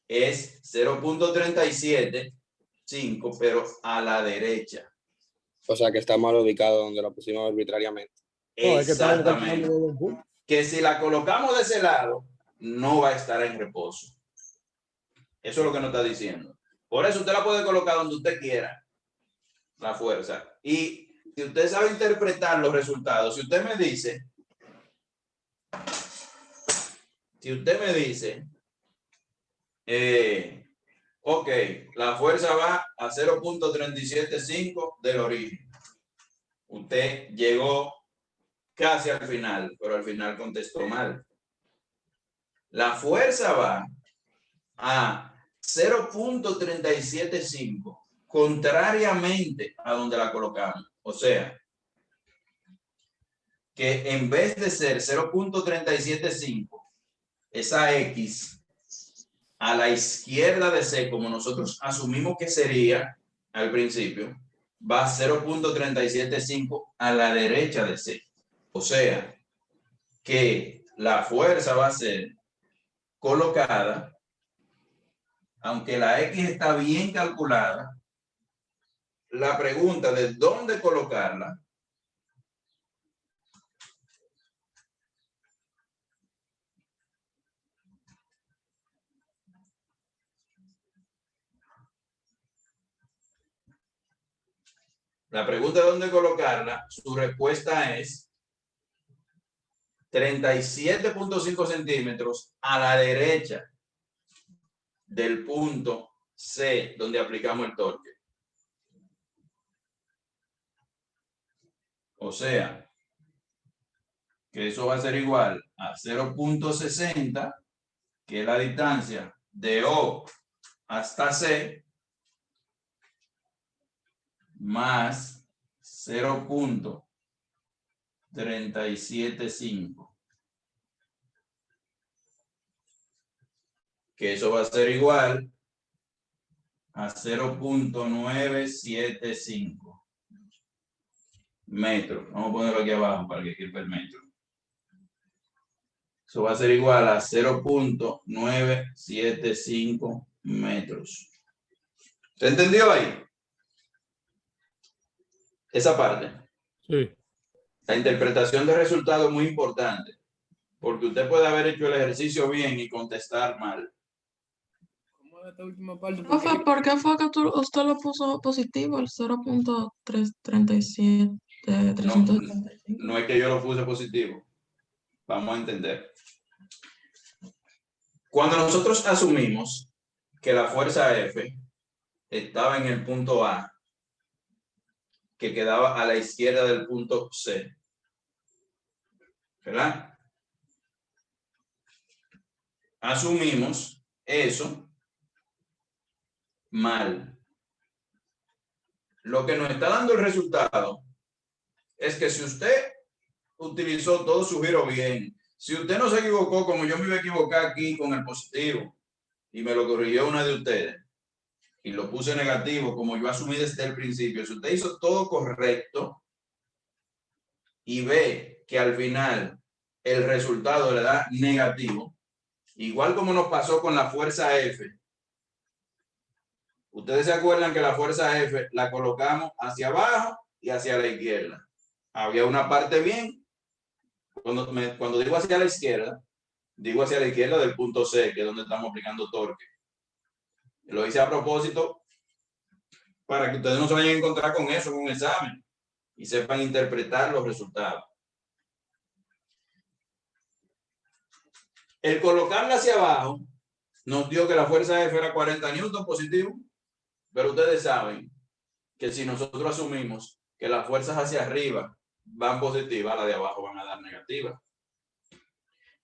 es 0.375, pero a la derecha. O sea que está mal ubicado donde lo pusimos arbitrariamente. No, es que estamos Exactamente. calculando los puntos. Que si la colocamos de ese lado, no va a estar en reposo. Eso es lo que nos está diciendo. Por eso usted la puede colocar donde usted quiera, la fuerza. Y si usted sabe interpretar los resultados, si usted me dice, ok, la fuerza va a 0.375 del origen. Usted llegó casi al final, pero al final contestó mal. La fuerza va a 0.375, contrariamente a donde la colocamos. O sea, que en vez de ser 0.375, esa X a la izquierda de C, como nosotros asumimos que sería al principio, va a 0.375 a la derecha de C. O sea, que la fuerza va a ser colocada, aunque la X está bien calculada, la pregunta de dónde colocarla su respuesta es 37.5 centímetros a la derecha del punto C donde aplicamos el torque. O sea, que eso va a ser igual a 0.60, que es la distancia de O hasta C, más 0.375. Que eso va a ser igual a 0.975 metros. Vamos a ponerlo aquí abajo para que quede el metro. Eso va a ser igual a 0.975 metros. ¿Se entendió ahí? Esa parte. Sí. La interpretación de resultado es muy importante, porque usted puede haber hecho el ejercicio bien y contestar mal. Esta última parte. Profe, ¿por qué fue que usted lo puso positivo, el 0.337? No es que yo lo puse positivo. Vamos a entender. Cuando nosotros asumimos que la fuerza F estaba en el punto A, que quedaba a la izquierda del punto C, ¿verdad? Asumimos eso mal. Lo que nos está dando el resultado es que si usted utilizó todo su giro bien, si usted no se equivocó como yo me iba a equivocar aquí con el positivo y me lo corrigió una de ustedes y lo puse negativo como yo asumí desde el principio, si usted hizo todo correcto y ve que al final el resultado le da negativo, igual como nos pasó con la fuerza F. Ustedes se acuerdan que la fuerza F la colocamos hacia abajo y hacia la izquierda. Había una parte bien. Cuando digo hacia la izquierda del punto C, que es donde estamos aplicando torque. Lo hice a propósito para que ustedes no se vayan a encontrar con eso en un examen y sepan interpretar los resultados. El colocarla hacia abajo nos dio que la fuerza F era 40 newton positivo, pero ustedes saben que si nosotros asumimos que las fuerzas hacia arriba van positivas, las de abajo van a dar negativas.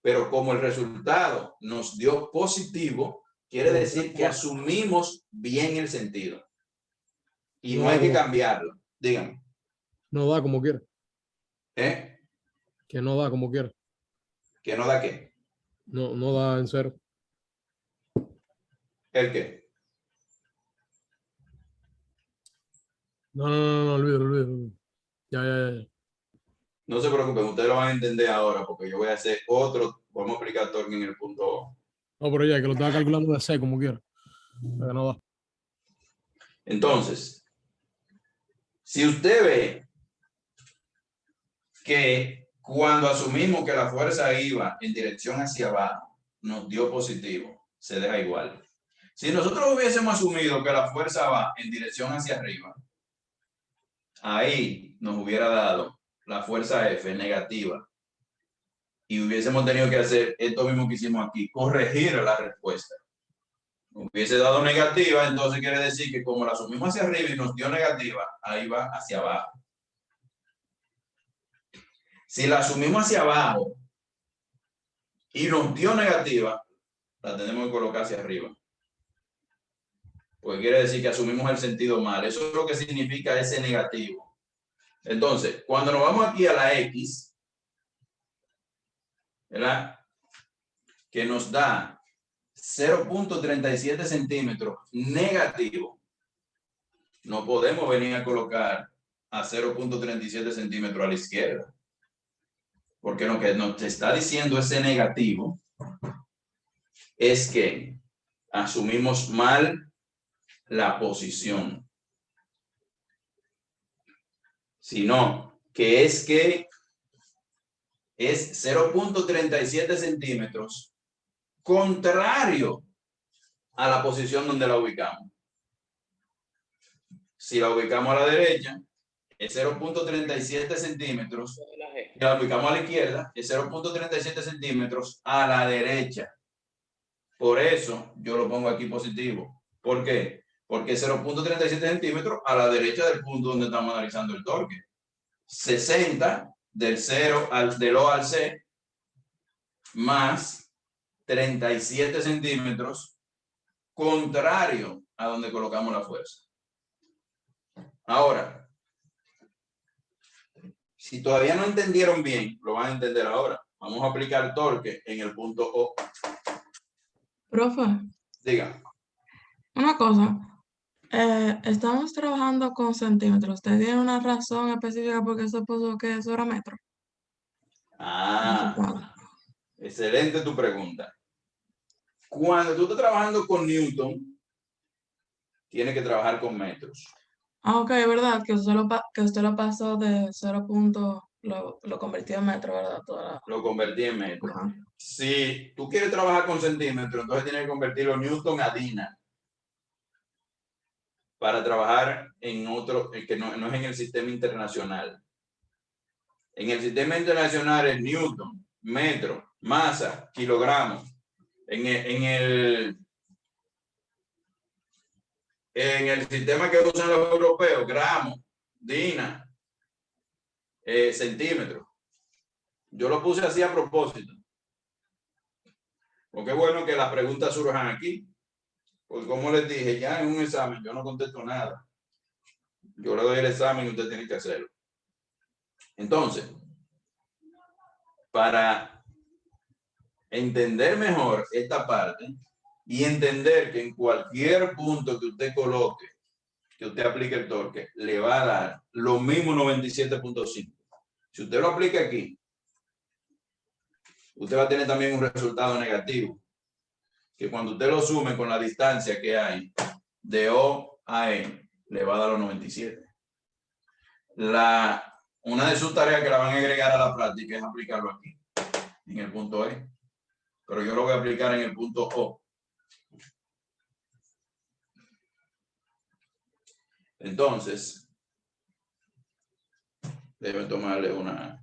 Pero como el resultado nos dio positivo, quiere decir que asumimos bien el sentido. Y no hay que cambiarlo. Díganme. No da como quiera. ¿Eh? Que no da como quiera. ¿Que no da qué? No da en cero. ¿El qué? No, olvídalo. Ya. No se preocupen, ustedes lo van a entender ahora porque yo voy a hacer otro, vamos a aplicar torque en el punto O. No, pero ya, que lo estaba calculando de C como quiera. No da. Entonces, si usted ve que cuando asumimos que la fuerza iba en dirección hacia abajo, nos dio positivo, se deja igual. Si nosotros hubiésemos asumido que la fuerza va en dirección hacia arriba, ahí nos hubiera dado la fuerza F negativa y hubiésemos tenido que hacer esto mismo que hicimos aquí, corregir la respuesta. Hubiese dado negativa, entonces quiere decir que como la asumimos hacia arriba y nos dio negativa, ahí va hacia abajo. Si la asumimos hacia abajo y nos dio negativa, la tenemos que colocar hacia arriba. Porque quiere decir que asumimos el sentido mal. Eso es lo que significa ese negativo. Entonces, cuando nos vamos aquí a la X, ¿verdad? Que nos da 0.37 centímetros negativo, no podemos venir a colocar a 0.37 centímetros a la izquierda. Porque lo que nos está diciendo ese negativo es que asumimos mal la posición. Sino que es 0.37 centímetros contrario a la posición donde la ubicamos. Si la ubicamos a la derecha, es 0.37 centímetros. Si la ubicamos a la izquierda, es 0.37 centímetros a la derecha. Por eso yo lo pongo aquí positivo. ¿Por qué? Porque es 0.37 centímetros a la derecha del punto donde estamos analizando el torque. 60 del O al C más 37 centímetros contrario a donde colocamos la fuerza. Ahora, si todavía no entendieron bien, lo van a entender ahora. Vamos a aplicar torque en el punto O. Profe, Diga. una cosa. Estamos trabajando con centímetros. ¿Usted tiene una razón específica por qué se puso que eso era metro? Excelente tu pregunta. Cuando tú estás trabajando con Newton, tienes que trabajar con metros. Ok, ¿verdad? Que usted lo pasó de 0. Lo convirtió en metro, ¿verdad? Lo convertí en metro. Si tú quieres trabajar con centímetros, entonces tienes que convertirlo Newton a Dina. Para trabajar en otro, que no es en el sistema internacional. En el sistema internacional es Newton metro, masa, kilogramos. En el sistema que usan los europeos, gramos, dina, centímetros. Yo lo puse así a propósito. Porque es bueno que las preguntas surjan aquí. Pues como les dije, ya en un examen yo no contesto nada. Yo le doy el examen y usted tiene que hacerlo. Entonces, para entender mejor esta parte y entender que en cualquier punto que usted coloque, que usted aplique el torque, le va a dar lo mismo 97.5. Si usted lo aplica aquí, usted va a tener también un resultado negativo, que cuando usted lo sume con la distancia que hay de O a E, le va a dar los 97. Una de sus tareas que la van a agregar a la práctica es aplicarlo aquí, en el punto E. Pero yo lo voy a aplicar en el punto O. Entonces, deben tomarle una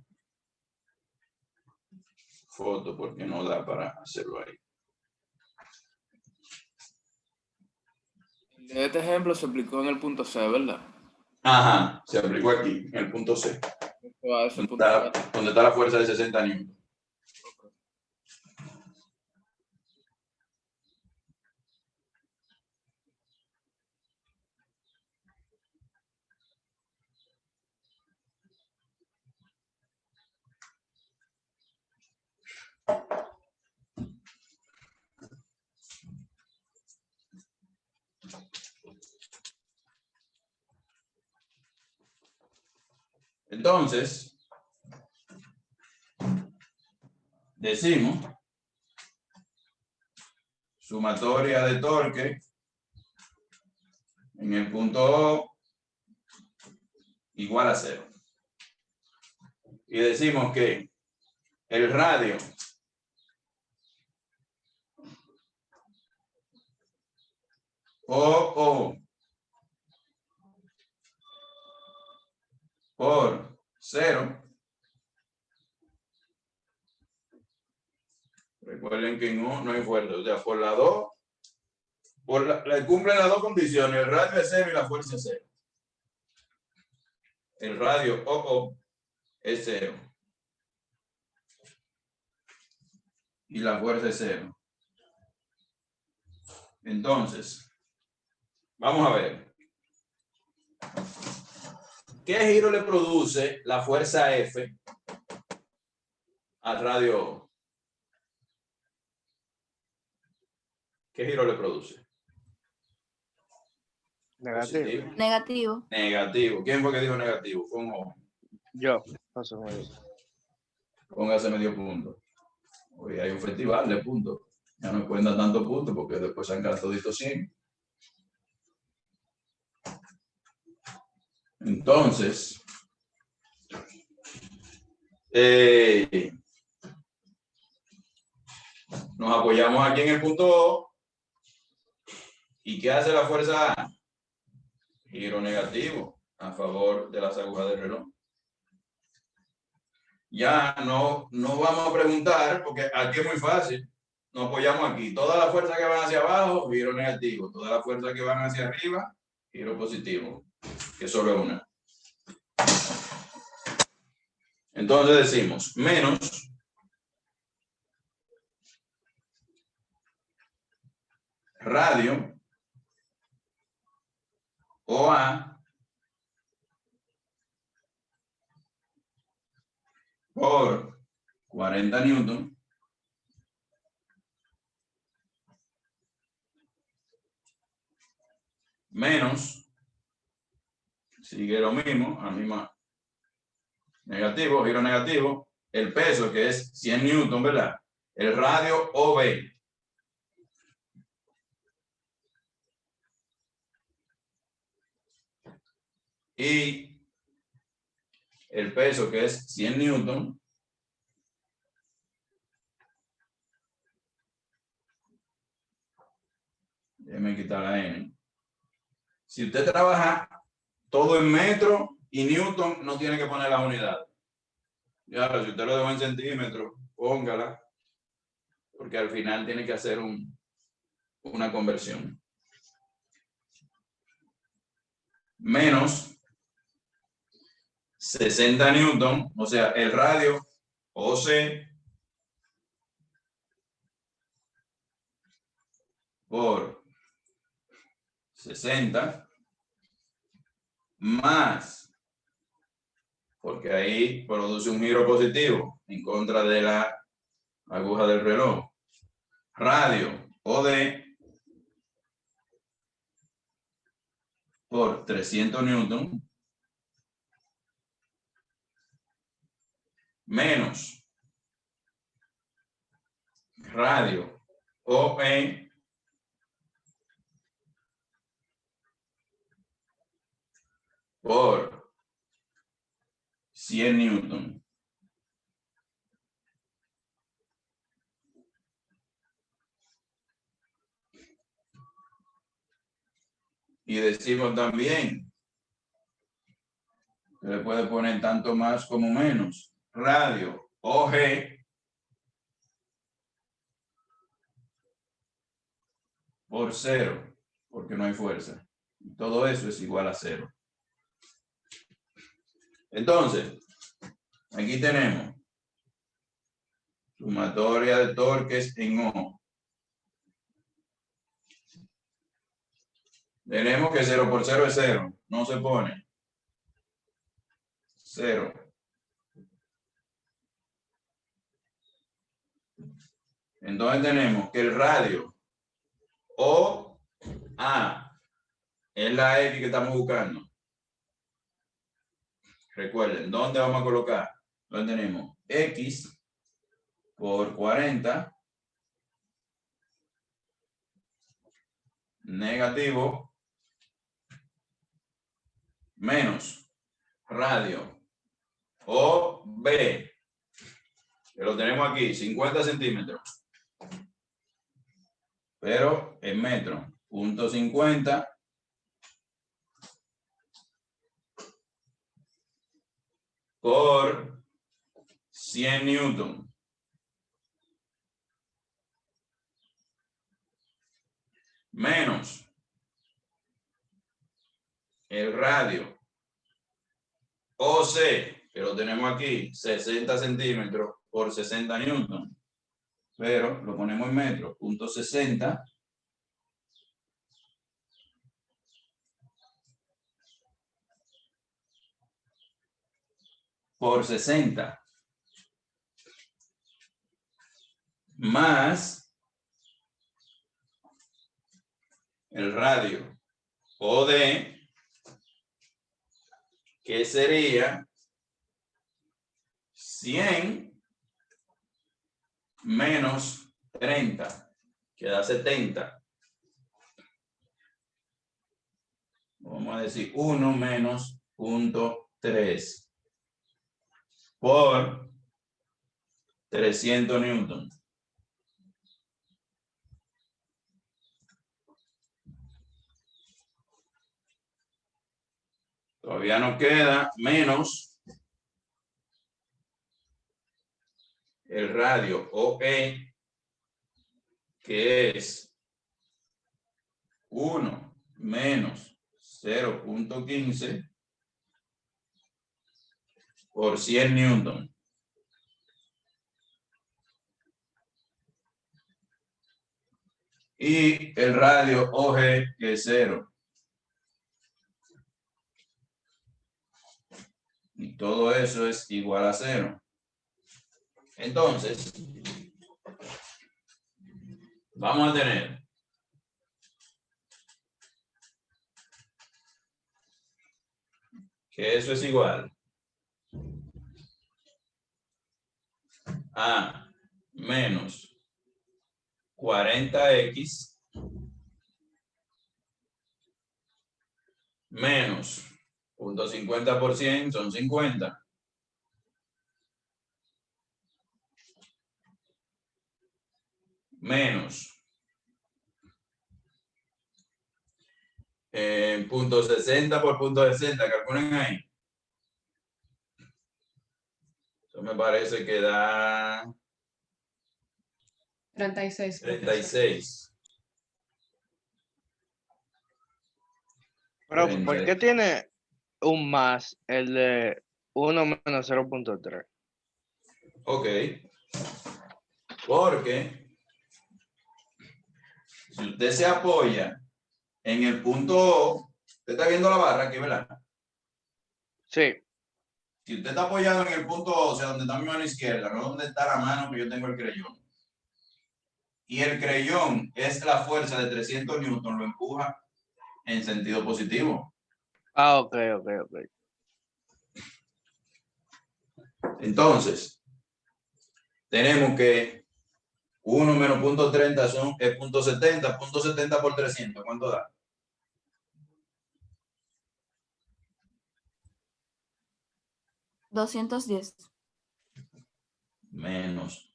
foto porque no da para hacerlo ahí. Este ejemplo se aplicó en el punto C, ¿verdad? Ajá, se aplicó aquí, en el punto C. Donde está la fuerza de 60 newton. Entonces, decimos sumatoria de torque en el punto O igual a 0. Y decimos que el radio O por 0. Recuerden que en O no hay fuerza, o sea, por la 2, le cumplen las dos condiciones, el radio es 0 y la fuerza es 0. El radio O es 0. Y la fuerza es 0. Entonces, vamos a ver. ¿Qué giro le produce la fuerza F al radio O? ¿Qué giro le produce? Negativo. Positivo. Negativo. Negativo. ¿Quién fue que dijo negativo? Fue un joven. Yo. Póngase medio punto. Hoy hay un festival de puntos. Ya no cuentan tantos puntos porque después han gastado toditos 100. Entonces, nos apoyamos aquí en el punto O. ¿Y qué hace la fuerza A? Giro negativo a favor de las agujas del reloj. Ya no vamos a preguntar porque aquí es muy fácil. Nos apoyamos aquí. Toda la fuerza que van hacia abajo, giro negativo. Toda la fuerza que van hacia arriba, giro positivo. Que solo es una. Entonces decimos menos radio OA por 40 newton menos, sigue lo mismo, a misma negativo, giro negativo, el peso que es 100 newton, ¿verdad? El radio OB. Y el peso que es 100 newton déjeme quitar la N. Si usted trabaja todo en metro y newton, no tiene que poner las unidades. Ya, si usted lo dejó en centímetros, póngala, porque al final tiene que hacer una conversión. Menos 60 newton, o sea, el radio OC por 60 más, porque ahí produce un giro positivo en contra de la aguja del reloj. Radio OD por 300 newton menos radio OE por 100 newton. Y decimos también que le puede poner tanto más como menos. Radio OG por 0, porque no hay fuerza. Todo eso es igual a 0. Entonces, aquí tenemos sumatoria de torques en O. Tenemos que 0 por 0 es 0, no se pone. 0. Entonces tenemos que el radio OA es la X que estamos buscando. Recuerden, ¿dónde vamos a colocar? Donde tenemos X por 40 negativo menos radio OB, que lo tenemos aquí, 50 centímetros, pero en metro, punto 50 por 100 newton. Menos el radio OC, que lo tenemos aquí, 60 centímetros por 60 newton, pero lo ponemos en metros, punto 60 por 60 más el radio OD, que sería 100 menos 30, que da 70. Vamos a decir 1 menos punto 3 por 300 newton. Todavía nos queda menos el radio OE, que es 1 menos 0.15 por 100 newton. Y el radio OG, que es 0. Y todo eso es igual a 0. Entonces, vamos a tener que eso es igual a menos 40x menos 0.50% son 50. Menos 0.60 por 0.60, calculen ahí. Eso me parece que da 36. 36. Profe, ¿por qué tiene un más el de 1 menos 0.3? Ok. Porque si usted se apoya en el punto O, usted está viendo la barra aquí, ¿verdad? Sí. Si usted está apoyado en el punto O, o sea, donde está mi mano izquierda, no donde está la mano que yo tengo el creyón. Y el creyón es la fuerza de 300 newton, lo empuja en sentido positivo. Ah, ok. Entonces, tenemos que 1 menos punto 30 es punto 70. Punto 70 por 300, ¿cuánto da? $210. Más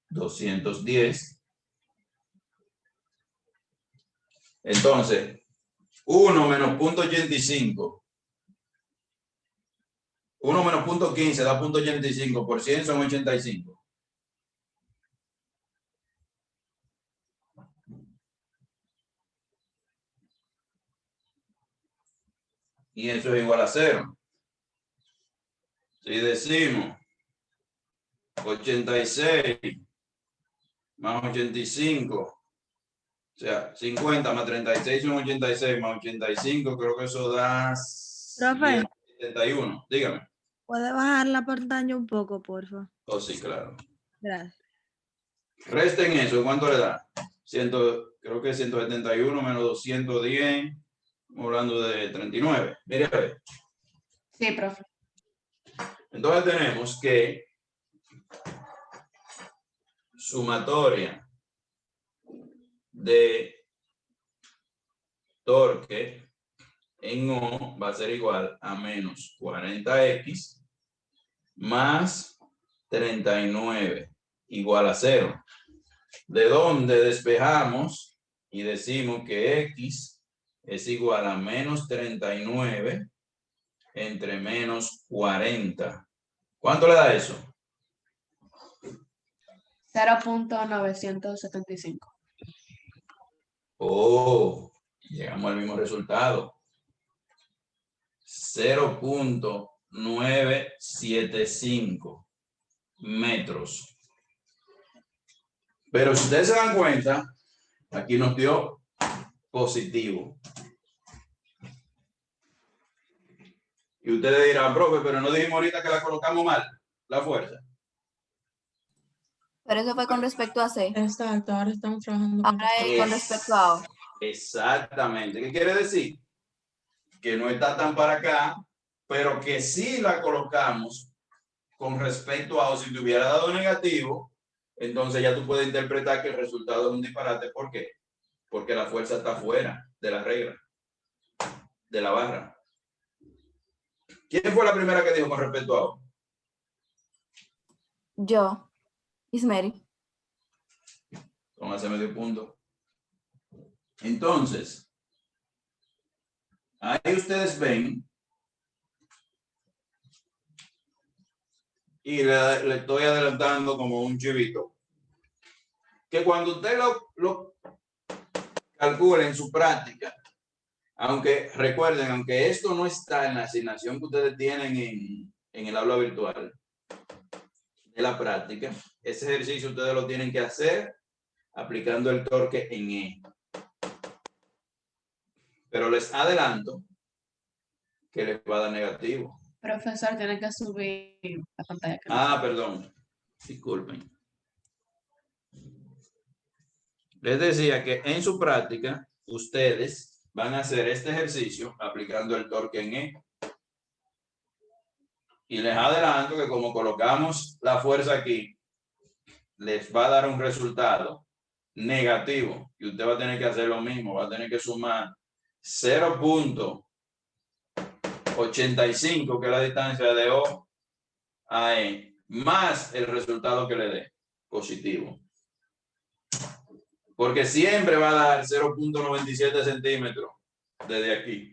210. Entonces, 1 menos punto 85. 1 menos punto 15 da punto 85. Por 100 son 85. Y eso es igual a 0. Si decimos 86 más 85, o sea, 50 más 36 son 86 más 85, creo que eso da Profe, 71. Dígame. ¿puede bajar la pantalla un poco, por favor? Oh, sí, claro. Gracias. Resten eso, ¿cuánto le da? Creo que 171 menos 210, estamos hablando de 39. Mire, a ver. Sí, profe. Entonces tenemos que sumatoria de torque en O va a ser igual a menos 40x más 39 igual a 0. De donde despejamos y decimos que x es igual a menos 39 entre menos 40. ¿Cuánto le da eso? 0.975. Oh, llegamos al mismo resultado. 0.975 metros. Pero si ustedes se dan cuenta, aquí nos dio positivo. Y ustedes dirán, profe, pero no dijimos ahorita que la colocamos mal, la fuerza. Pero eso fue con respecto a C. Exacto, ahora estamos trabajando con Ahora es con respecto a O. Exactamente. ¿Qué quiere decir? Que no está tan para acá, pero que sí la colocamos con respecto a O. Si te hubiera dado negativo, entonces ya tú puedes interpretar que el resultado es un disparate. ¿Por qué? Porque la fuerza está fuera de la regla, de la barra. ¿Quién fue la primera que dijo con respecto a O? Yo. Ismeri. Póngase medio punto. Entonces, ahí ustedes ven, y le estoy adelantando como un chivito, que cuando usted lo calcule en su práctica, aunque recuerden, aunque esto no está en la asignación que ustedes tienen en el aula virtual de la práctica, ese ejercicio ustedes lo tienen que hacer aplicando el torque en E. Pero les adelanto que les va a dar negativo. Profesor, tiene que subir la pantalla. Perdón. Disculpen. Les decía que en su práctica, ustedes van a hacer este ejercicio aplicando el torque en E. Y les adelanto que como colocamos la fuerza aquí, les va a dar un resultado negativo. Y usted va a tener que hacer lo mismo. Va a tener que sumar 0.85, que es la distancia de O a E, más el resultado que le dé, positivo. Porque siempre va a dar 0.97 centímetros desde aquí.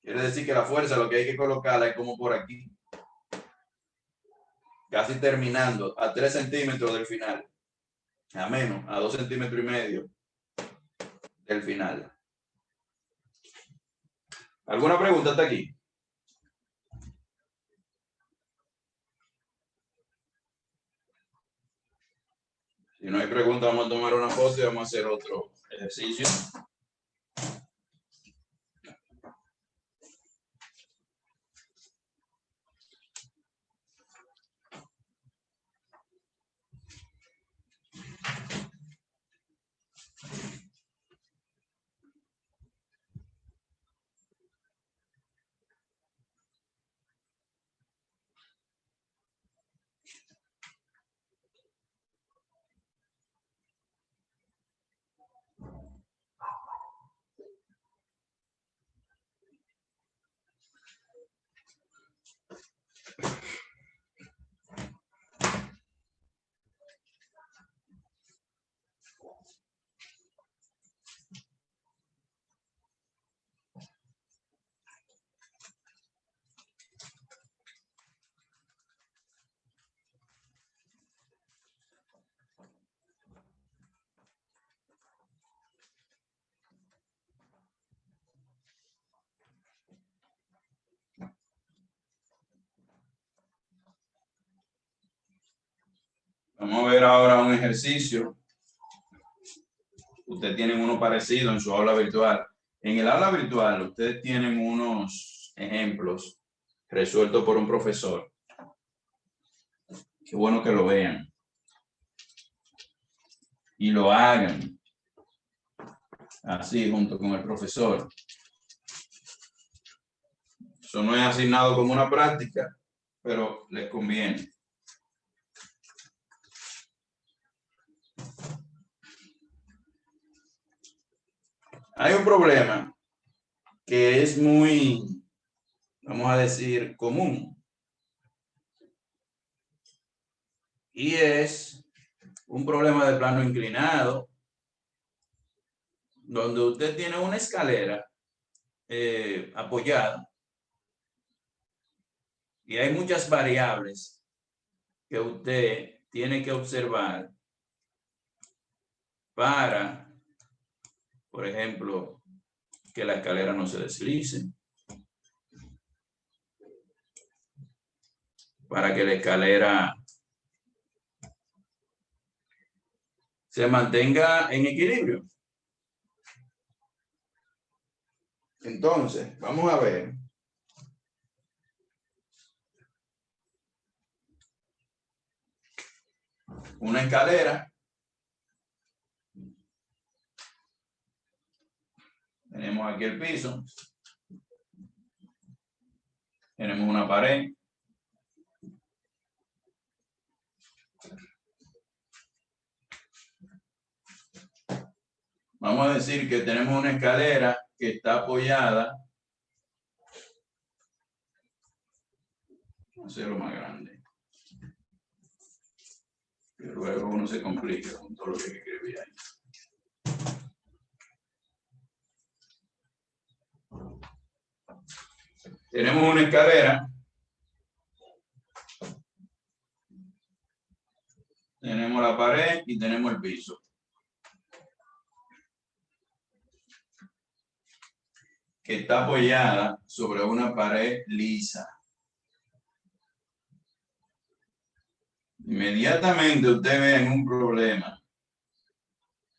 Quiere decir que la fuerza, lo que hay que colocarla es como por aquí. casi terminando, a 3 centímetros del final, a menos, a 2,5 centímetros del final. ¿Alguna pregunta hasta aquí? Si no hay pregunta, vamos a tomar una foto y vamos a hacer otro ejercicio. Vamos a ver ahora un ejercicio. Ustedes tienen uno parecido en su aula virtual. En el aula virtual, ustedes tienen unos ejemplos resueltos por un profesor. Qué bueno que lo vean. Y lo hagan. Así, junto con el profesor. Eso no es asignado como una práctica, pero les conviene. Hay un problema que es muy, vamos a decir, común. Y es un problema de plano inclinado, donde usted tiene una escalera apoyada y hay muchas variables que usted tiene que observar para, por ejemplo, que la escalera no se deslice, para que la escalera se mantenga en equilibrio. Entonces, vamos a ver. Una escalera. Tenemos aquí el piso. Tenemos una pared. Vamos a decir que tenemos una escalera que está apoyada. Vamos a hacerlo más grande. Que luego uno se complica con todo lo que escribí ahí. Tenemos una escalera. Tenemos la pared y tenemos el piso. Que está apoyada sobre una pared lisa. Inmediatamente usted ve en un problema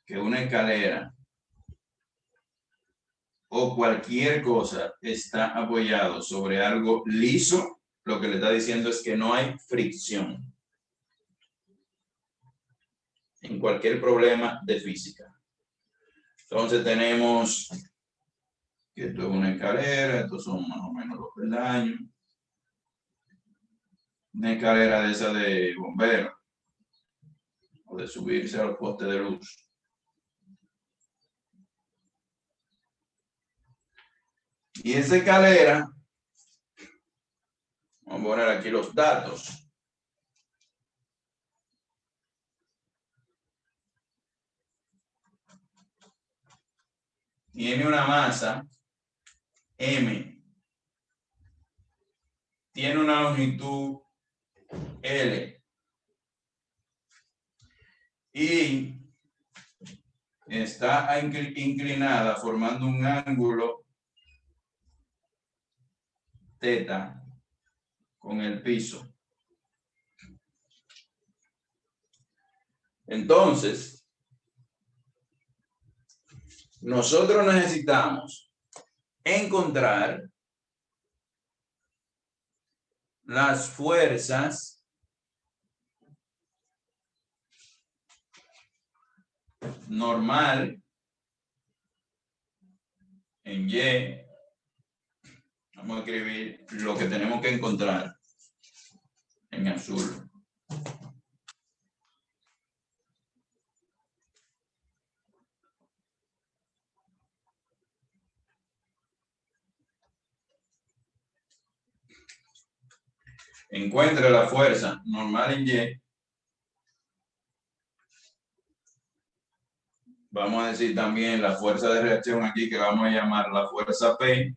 que una escalera o cualquier cosa está apoyado sobre algo liso, lo que le está diciendo es que no hay fricción en cualquier problema de física. Entonces tenemos que esto es una escalera, estos son más o menos los peldaños. Una escalera de esa de bombero o de subirse a los postes de luz. Y esa escalera, vamos a poner aquí los datos. Tiene una masa M. Tiene una longitud L. Y está inclinada formando un ángulo teta con el piso. Entonces, nosotros necesitamos encontrar las fuerzas normal en Y. Vamos a escribir lo que tenemos que encontrar en azul. Encuentre la fuerza normal en Y. Vamos a decir también la fuerza de reacción aquí, que vamos a llamar la fuerza P.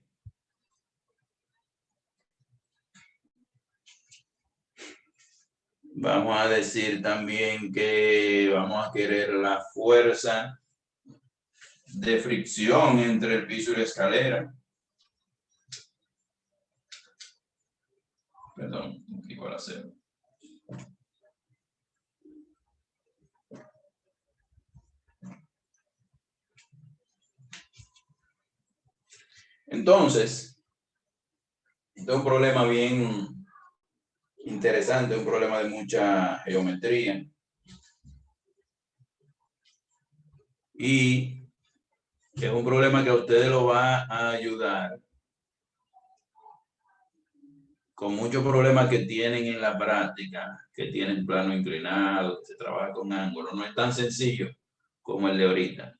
Vamos a decir también que vamos a querer la fuerza de fricción entre el piso y la escalera. Perdón, igual a cero. Entonces, este es un problema bien interesante, un problema de mucha geometría. Y es un problema que a ustedes lo va a ayudar con muchos problemas que tienen en la práctica, que tienen plano inclinado, que se trabaja con ángulos. No es tan sencillo como el de ahorita.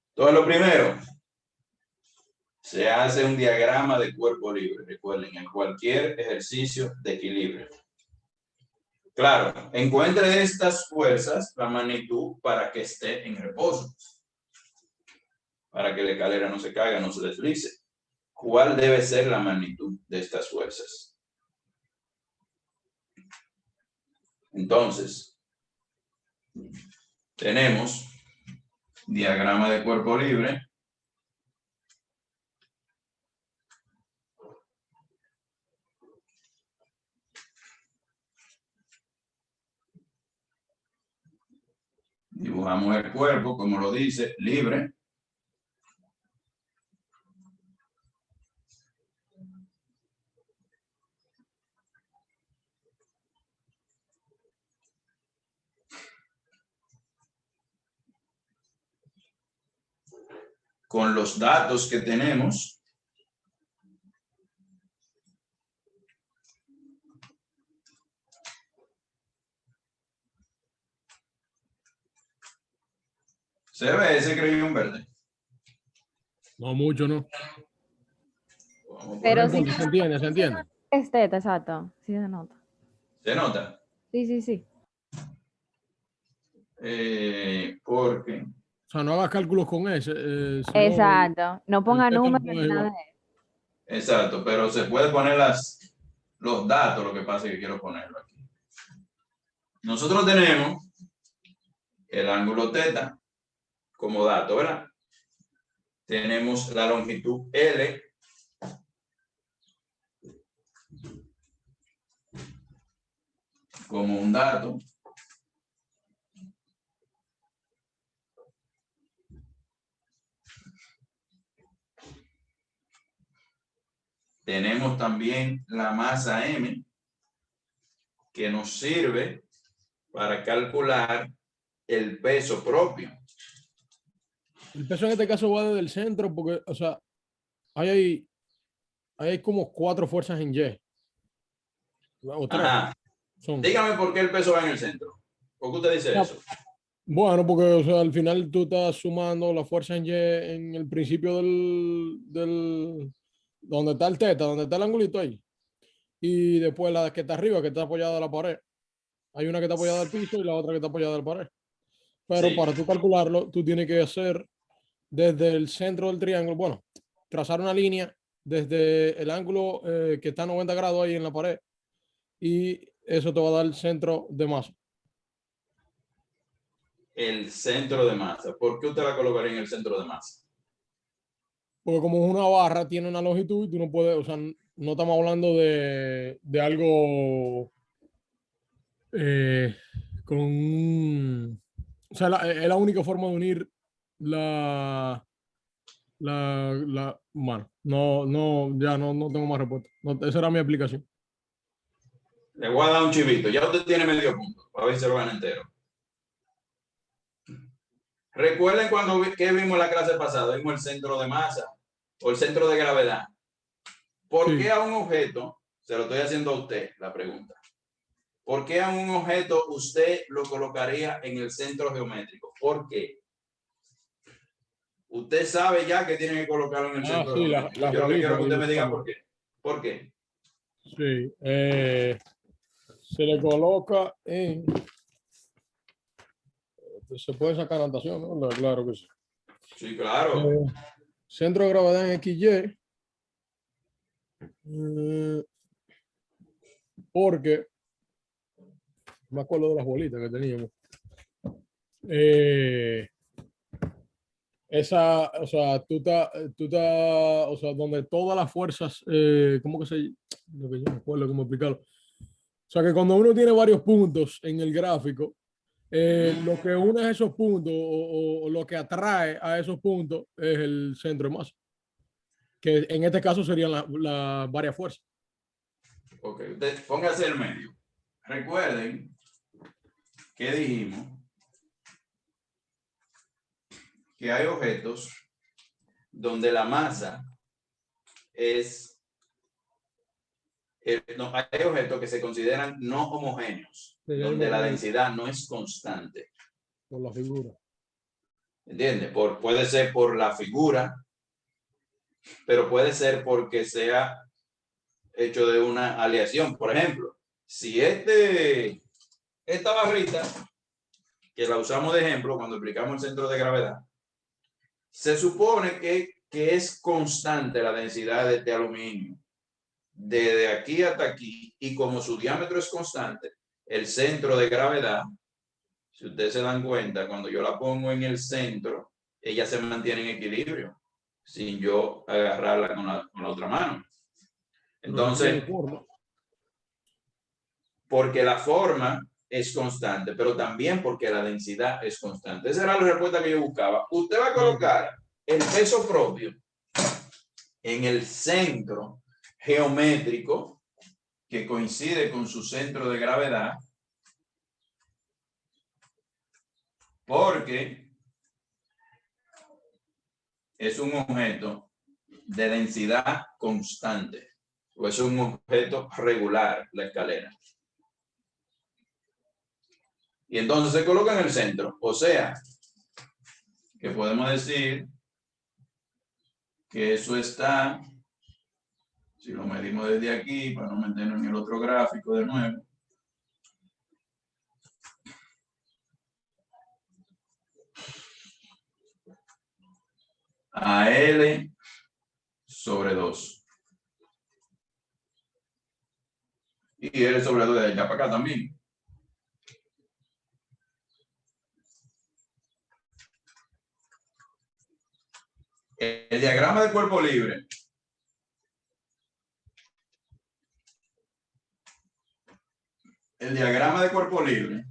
Entonces, lo primero, se hace un diagrama de cuerpo libre. Recuerden, en cualquier ejercicio de equilibrio. Claro, encuentre estas fuerzas, la magnitud, para que esté en reposo. Para que la escalera no se caiga, no se deslice. ¿Cuál debe ser la magnitud de estas fuerzas? Entonces, tenemos diagrama de cuerpo libre. Dibujamos el cuerpo, como lo dice, libre. Con los datos que tenemos. ¿Se ve ese crayón verde? No mucho, ¿no? Pero sí Se entiende, se entiende. es teta, exacto. Sí se nota. ¿Se nota? Sí, sí, sí. Porque... O sea, no hagas cálculos con ese. Exacto. No ponga el teta números no ni es nada igual. de eso. Exacto, pero se puede poner los datos, lo que pasa es que quiero ponerlo aquí. Nosotros tenemos el ángulo teta como dato, ¿verdad? Tenemos la longitud L. Como un dato. Tenemos también la masa M, que nos sirve para calcular el peso propio. El peso en este caso va desde el centro porque, o sea, hay como 4 fuerzas en Y. O 3. Ajá. Dígame por qué el peso va en el centro. ¿Por qué usted dice eso? Bueno, porque o sea, al final tú estás sumando la fuerza en Y en el principio del donde está el teta, donde está el angulito ahí. Y después la que está arriba, que está apoyada a la pared. Hay una que está apoyada al piso y la otra que está apoyada a la pared. Pero Sí. para tú calcularlo, tú tienes que hacer desde el centro del triángulo, bueno, trazar una línea desde el ángulo que está a 90 grados ahí en la pared y eso te va a dar el centro de masa. El centro de masa. ¿Por qué usted la colocaría en el centro de masa? Porque como es una barra, tiene una longitud y tú no puedes, o sea, no estamos hablando de algo con o sea, es la única forma de unir bueno, no tengo más respuesta. Esa era mi explicación. Le voy a dar un chivito. Ya usted tiene medio punto. A ver si se lo gana entero. Recuerden que vimos la clase pasada, vimos el centro de masa o el centro de gravedad. ¿Por qué a un objeto, se lo estoy haciendo a usted la pregunta, ¿por qué a un objeto usted lo colocaría en el centro geométrico? ¿Por qué? Usted sabe ya que tiene que colocarlo en el centro geométrico. Yo lo que quiero que usted me diga por qué. ¿Por qué? Sí, se le coloca en... Se puede sacar anotación, ¿no? Claro que sí. Sí, claro. Centro de gravedad en XY. Porque me acuerdo de las bolitas que teníamos. Esa, o sea, tú estás, o sea, donde todas las fuerzas, ¿cómo que se? Lo que yo me acuerdo cómo explicarlo. O sea, que cuando uno tiene varios puntos en el gráfico, lo que une a esos puntos o lo que atrae a esos puntos es el centro de masa, que en este caso serían las varias fuerzas. Ok, usted póngase el medio. Recuerden que dijimos que hay objetos donde la masa es... no, hay objetos que se consideran no homogéneos, donde la densidad no es constante. Por la figura. ¿Entiende? Puede ser por la figura, pero puede ser porque sea hecho de una aleación. Por ejemplo, si esta barrita, que la usamos de ejemplo cuando explicamos el centro de gravedad, se supone que es constante la densidad de este aluminio desde aquí hasta aquí, y como su diámetro es constante, el centro de gravedad, si ustedes se dan cuenta, cuando yo la pongo en el centro, ella se mantiene en equilibrio sin yo agarrarla con la otra mano. Entonces, porque la forma es constante, pero también porque la densidad es constante. Esa era la respuesta que yo buscaba. Usted va a colocar el peso propio en el centro geométrico que coincide con su centro de gravedad, porque es un objeto de densidad constante, o es un objeto regular, la escalera. Y entonces se coloca en el centro, o sea, que podemos decir que eso está, si lo medimos desde aquí, para no meternos en el otro gráfico de nuevo, a L sobre 2. Y L sobre 2 de allá para acá también. El diagrama de cuerpo libre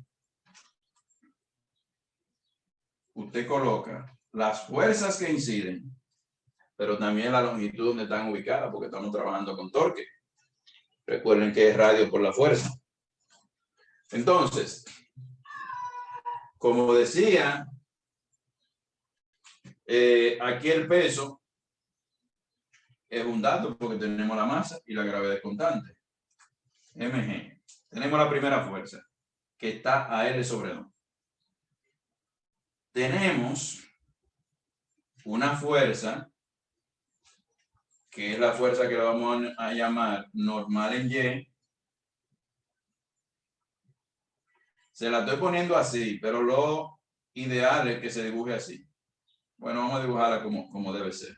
usted coloca las fuerzas que inciden, pero también la longitud donde están ubicadas, porque estamos trabajando con torque. Recuerden que es radio por la fuerza. Entonces, como decía, aquí el peso es un dato porque tenemos la masa y la gravedad es constante. mg. Tenemos la primera fuerza, que está a L sobre 2. Tenemos una fuerza, que es la fuerza que la vamos a llamar normal en Y. Se la estoy poniendo así, pero lo ideal es que se dibuje así. Bueno, vamos a dibujarla como debe ser.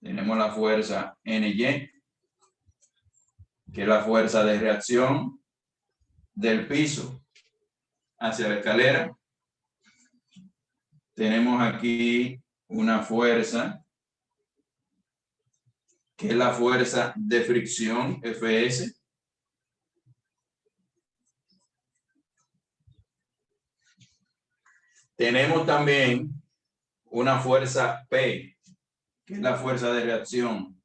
Tenemos la fuerza NY. que es la fuerza de reacción del piso hacia la escalera. Tenemos aquí una fuerza que es la fuerza de fricción, Fs. Tenemos también una fuerza P, que es la fuerza de reacción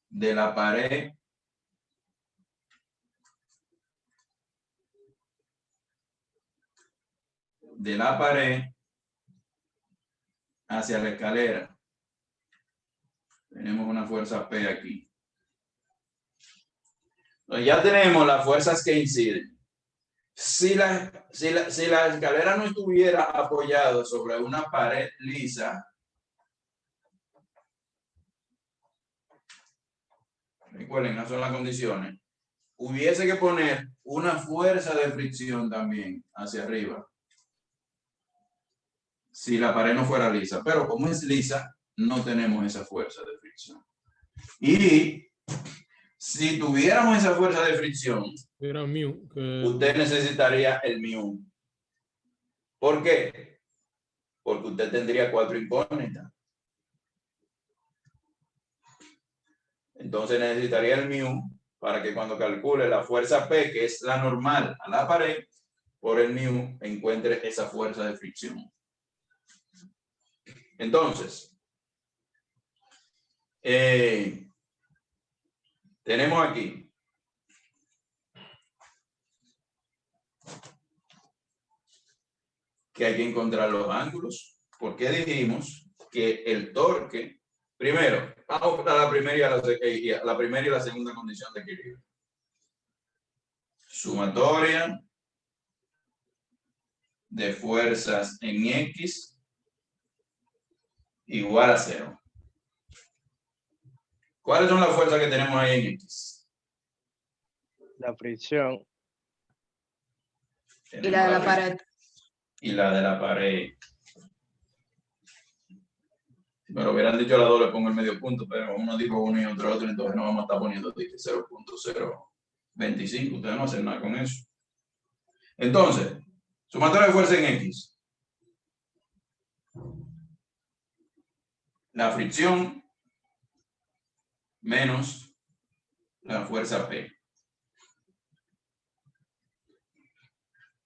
de la pared hacia la escalera. Tenemos una fuerza P aquí. Entonces ya tenemos las fuerzas que inciden. Si la escalera no estuviera apoyada sobre una pared lisa, recuerden, esas son las condiciones, hubiese que poner una fuerza de fricción también hacia arriba. Si la pared no fuera lisa, pero como es lisa, no tenemos esa fuerza de fricción. Y si tuviéramos esa fuerza de fricción, usted necesitaría el mu. ¿Por qué? Porque usted tendría 4 incógnitas. Entonces necesitaría el mu para que cuando calcule la fuerza P, que es la normal a la pared, por el mu encuentre esa fuerza de fricción. Entonces, tenemos aquí que hay que encontrar los ángulos, porque dijimos que el torque, primero, vamos a la primera y la segunda condición de equilibrio. Sumatoria de fuerzas en X igual a 0. ¿Cuáles son las fuerzas que tenemos ahí en X? La fricción. Y la de la pared. Y la de la pared. Si me lo hubieran dicho las dos, le pongo el medio punto, pero uno dijo uno y otro, entonces no vamos a estar poniendo 0.025. Ustedes no hacen nada con eso. Entonces, sumatoria de fuerza en X. La fricción menos la fuerza P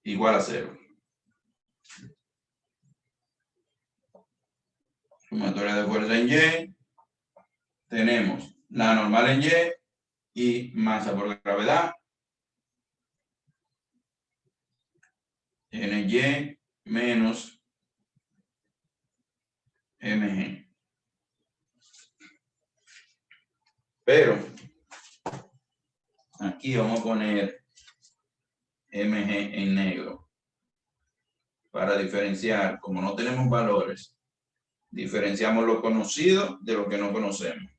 igual a 0. Sumatoria de fuerza en Y. Tenemos la normal en Y y masa por gravedad. NY menos mg. Pero aquí vamos a poner mg en negro para diferenciar. Como no tenemos valores, diferenciamos lo conocido de lo que no conocemos.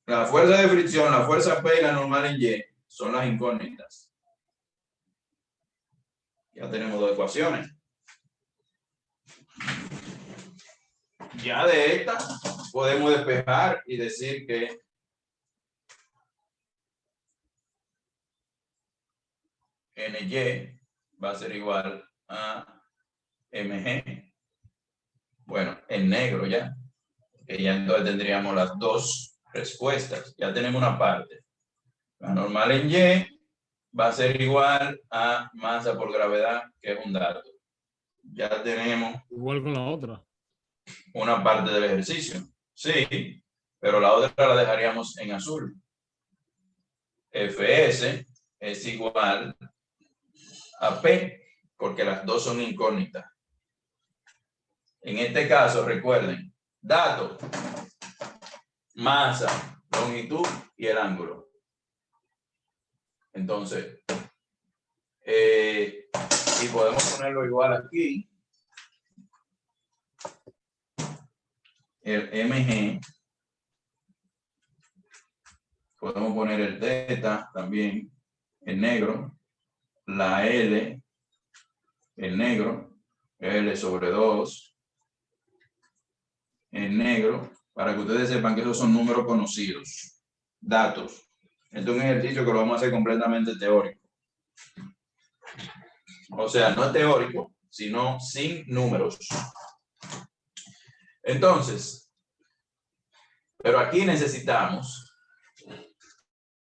La fuerza de fricción, la fuerza P y la normal en Y son las incógnitas. Ya tenemos dos ecuaciones. Ya de esta podemos despejar y decir que NY va a ser igual a mg. Bueno, en negro ya. Que ya entonces tendríamos las dos respuestas. Ya tenemos una parte. La normal en Y va a ser igual a masa por gravedad, que es un dato. Ya tenemos igual con la otra. Una parte del ejercicio. Sí, pero la otra la dejaríamos en azul. Fs es igual a P, porque las dos son incógnitas. En este caso, recuerden, dato, masa, longitud y el ángulo. Entonces, y podemos ponerlo igual aquí. El mg, podemos poner el θ también en negro, la L en negro, L sobre 2 en negro, para que ustedes sepan que esos son números conocidos. datos. Esto es un ejercicio que lo vamos a hacer completamente teórico. O sea, no es teórico, sino sin números. Entonces, pero aquí necesitamos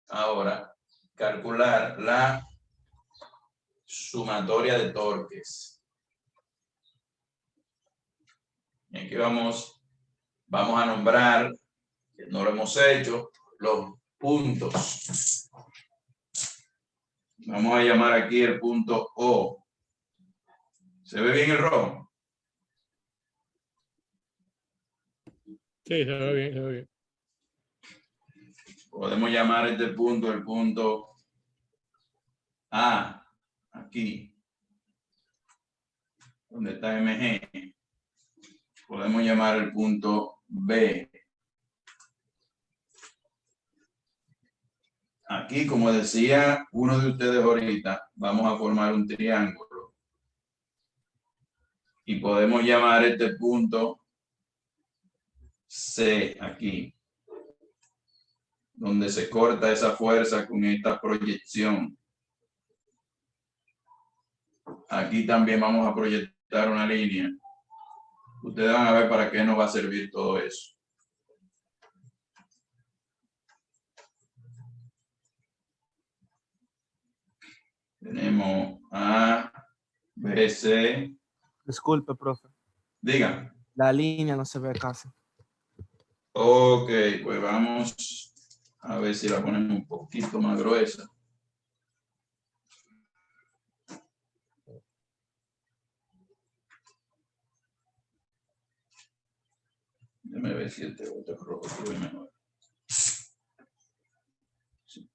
ahora calcular la sumatoria de torques. Y aquí vamos a nombrar, que no lo hemos hecho, los puntos. Vamos a llamar aquí el punto O. ¿Se ve bien el rojo? Sí, se ve bien, se ve bien. Podemos llamar este punto el punto A, aquí, donde está MG. Podemos llamar el punto B. Aquí, como decía uno de ustedes ahorita, vamos a formar un triángulo. Y podemos llamar este punto C, aquí, donde se corta esa fuerza con esta proyección. Aquí también vamos a proyectar una línea. Ustedes van a ver para qué nos va a servir todo eso. Tenemos A, B, C. Disculpe, profe. Diga. La línea no se ve casi. Ok, pues vamos a ver si la ponemos un poquito más gruesa. Déjame ver si este otro rojo se ve mejor. Sí.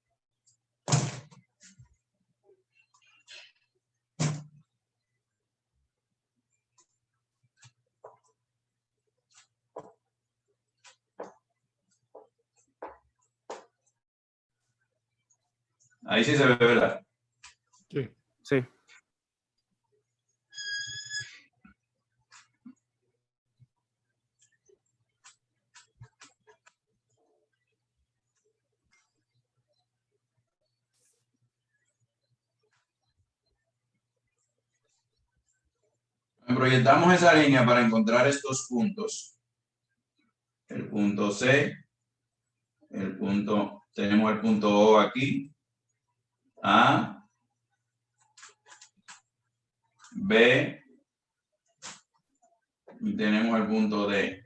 Ahí sí se ve, ¿verdad? Sí. Sí. Proyectamos esa línea para encontrar estos puntos. El punto C, tenemos el punto O aquí, A, B, y tenemos el punto D.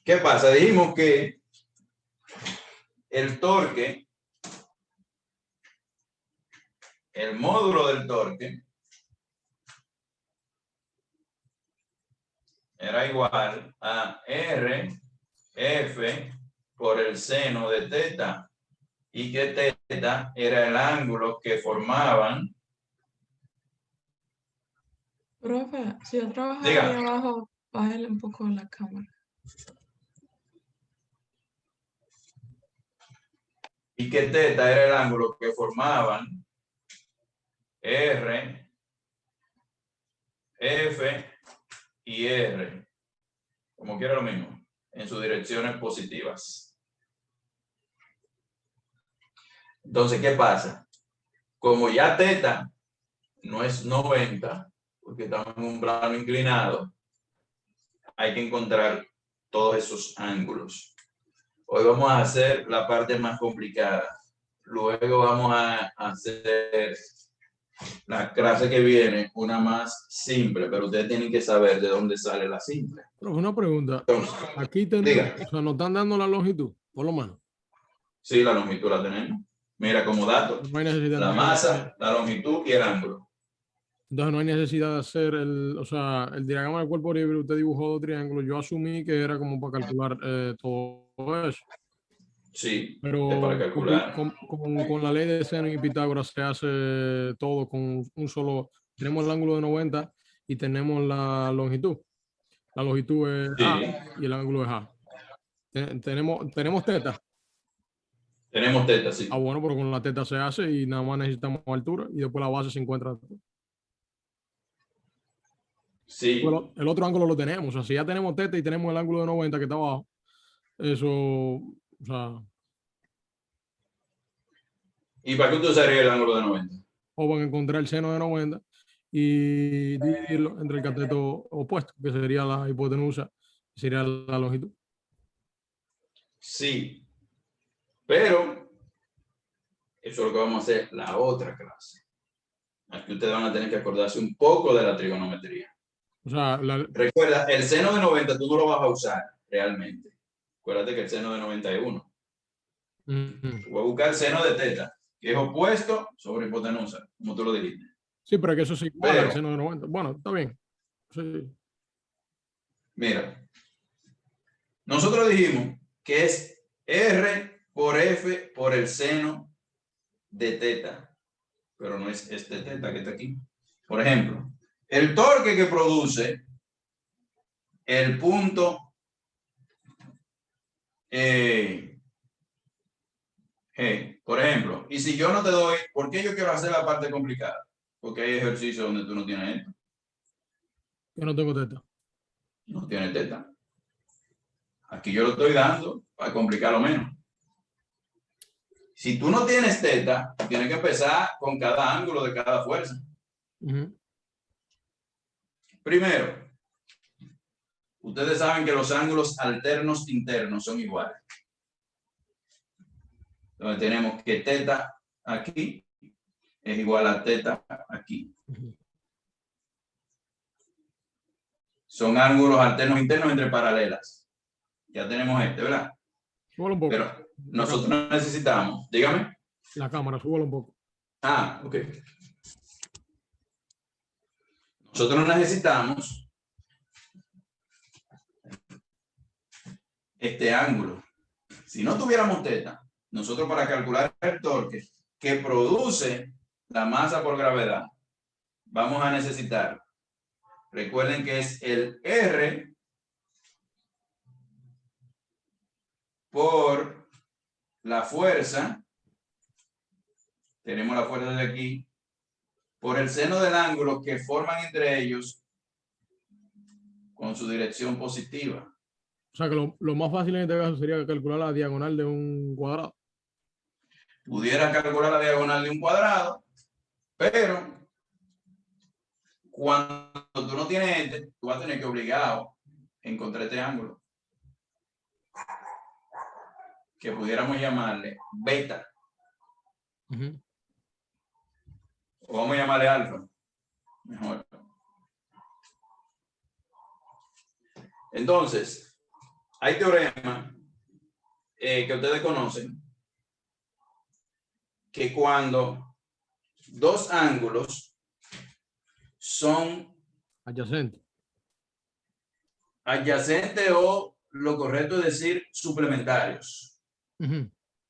¿Qué pasa? Dijimos que el torque, el módulo del torque, era igual a R, F por el seno de teta, y que teta era el ángulo que formaban. Profe, si yo trabajo ahí Diga. abajo, bájale un poco la cámara. Y que teta era el ángulo que formaban R, F y R, como quiera lo mismo, en sus direcciones positivas. Entonces, ¿qué pasa? Como ya teta no es 90, porque estamos en un plano inclinado, hay que encontrar todos esos ángulos. Hoy vamos a hacer la parte más complicada. Luego vamos a hacer la clase que viene, una más simple, pero ustedes tienen que saber de dónde sale la simple. Pero una pregunta. Entonces, Aquí tenemos, o sea, nos están dando la longitud, por lo menos. sí, la longitud la tenemos. Mira, como dato, No hay necesidad la de- masa, la longitud y el ángulo. Entonces no hay necesidad de hacer el diagrama del cuerpo libre. Usted dibujó dos triángulos. Yo asumí que era como para calcular todo eso. Sí, Pero es para calcular. con la ley de seno y Pitágoras se hace todo con un solo. Tenemos el ángulo de 90 y tenemos la longitud. La longitud es A y el ángulo es A. Tenemos teta. Tenemos teta, sí. Ah, bueno, pero con la teta se hace y nada más necesitamos altura y después la base se encuentra. Sí. Bueno, el otro ángulo lo tenemos. O sea, si ya tenemos teta y tenemos el ángulo de 90 que está abajo, eso, o sea, ¿Y para qué tú usarías el ángulo de 90? o van a encontrar el seno de 90 y dividirlo entre el cateto opuesto, que sería la hipotenusa, sería la longitud. Sí, pero eso es lo que vamos a hacer la otra clase. Aquí ustedes van a tener que acordarse un poco de la trigonometría. O sea, Recuerda, el seno de 90 tú no lo vas a usar realmente. Acuérdate que el seno de 90 es 1. Voy a buscar el seno de teta, que es opuesto sobre hipotenusa, como tú lo dijiste. Sí, pero que eso sí igual al Pero- seno de 90. Bueno, está bien. Sí. Mira, nosotros dijimos que es R por F por el seno de teta, pero no es este teta que está aquí. Por ejemplo, el torque que produce el punto G, por ejemplo, y si yo no te doy, ¿por qué yo quiero hacer la parte complicada? Porque hay ejercicios donde tú no tienes esto, Yo no tengo teta. no tienes teta. Aquí yo lo estoy dando para complicarlo menos. Si tú no tienes teta, tienes que empezar con cada ángulo de cada fuerza. Primero, ustedes saben que los ángulos alternos internos son iguales. Entonces tenemos que teta aquí es igual a teta aquí. Son ángulos alternos internos entre paralelas. Ya tenemos este, ¿verdad? Súbalo un poco. Pero nosotros necesitamos, dígame. La cámara, súbalo un poco. Ah, ok. Nosotros necesitamos este ángulo. Si no tuviéramos teta, nosotros para calcular el torque que produce la masa por gravedad, vamos a necesitar, recuerden que es el R por la fuerza, tenemos la fuerza de aquí, por el seno del ángulo que forman entre ellos con su dirección positiva. O sea que lo más fácil en este caso sería calcular la diagonal de un cuadrado. Pudiera calcular la diagonal de un cuadrado, pero cuando tú no tienes este, tú vas a tener que obligado a encontrar este ángulo, que pudiéramos llamarle beta. O vamos a llamarle alfa. Mejor. Entonces, hay teoremas que ustedes conocen que cuando dos ángulos son adyacentes o lo correcto es decir suplementarios.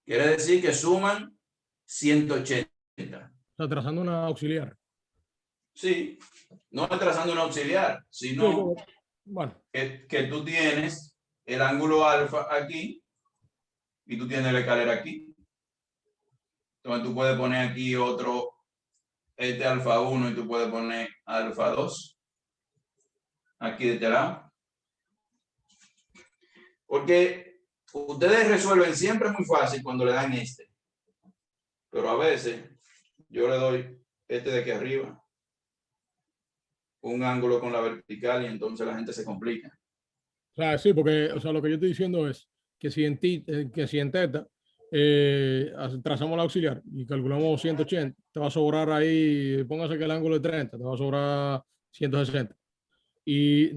Quiere decir que suman 180. O sea, trazando una auxiliar. Sí, no es trazando una auxiliar, sino bueno, que tú tienes el ángulo alfa aquí y tú tienes la escalera aquí. Entonces tú puedes poner aquí otro, este alfa 1 y tú puedes poner alfa 2 aquí de este lado. Porque ustedes resuelven siempre muy fácil cuando le dan este. Pero a veces yo le doy este de aquí arriba, un ángulo con la vertical y entonces la gente se complica. o sea, sí, porque o sea, lo que yo estoy diciendo es que si en teta trazamos la auxiliar y calculamos 180, te va a sobrar ahí, póngase que el ángulo es 30, te va a sobrar 160. Y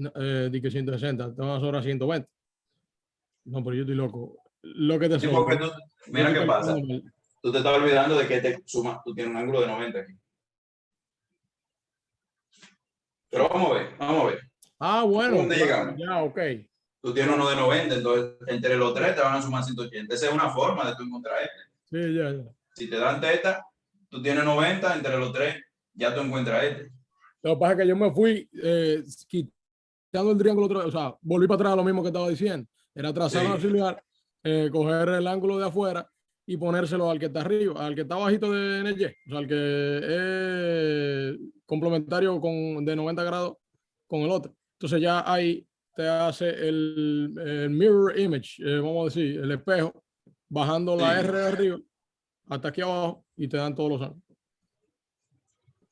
di que 160, te va a sobrar 120. No, pero yo estoy loco. Lo que te Sí, sobra. porque mira qué pasa. Tú te estás olvidando de que te suma, tú tienes un ángulo de 90 aquí. Pero vamos a ver. Ah, bueno. ¿Dónde llegamos? Ya, ok. Tú tienes uno de 90, entonces entre los tres te van a sumar 180. Esa es una forma de tú encontrar este. Sí, ya. Si te dan teta, tú tienes 90, entre los tres ya tú encuentras este. Lo que pasa es que yo me fui quitando el triángulo, o sea, volví para atrás a lo mismo que estaba diciendo. Era trazar un auxiliar, coger el ángulo de afuera y ponérselo al que está arriba, al que está bajito de NY, o sea, al que es complementario de 90 grados con el otro. Entonces ya ahí te hace el mirror image, vamos a decir, el espejo, bajando la R de arriba hasta aquí abajo y te dan todos los ángulos.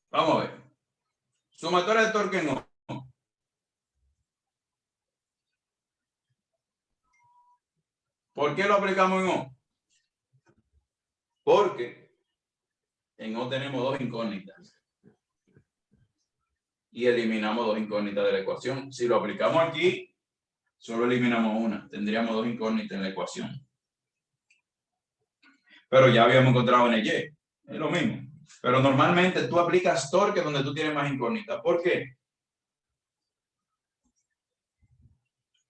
Vamos a ver. Sumatoria de torque en O. ¿Por qué lo aplicamos en O? Porque en O tenemos dos incógnitas. Y eliminamos dos incógnitas de la ecuación. Si lo aplicamos aquí, solo eliminamos una. Tendríamos dos incógnitas en la ecuación. Pero ya habíamos encontrado en el Y. Es lo mismo. Pero normalmente tú aplicas torque donde tú tienes más incógnitas. ¿Por qué?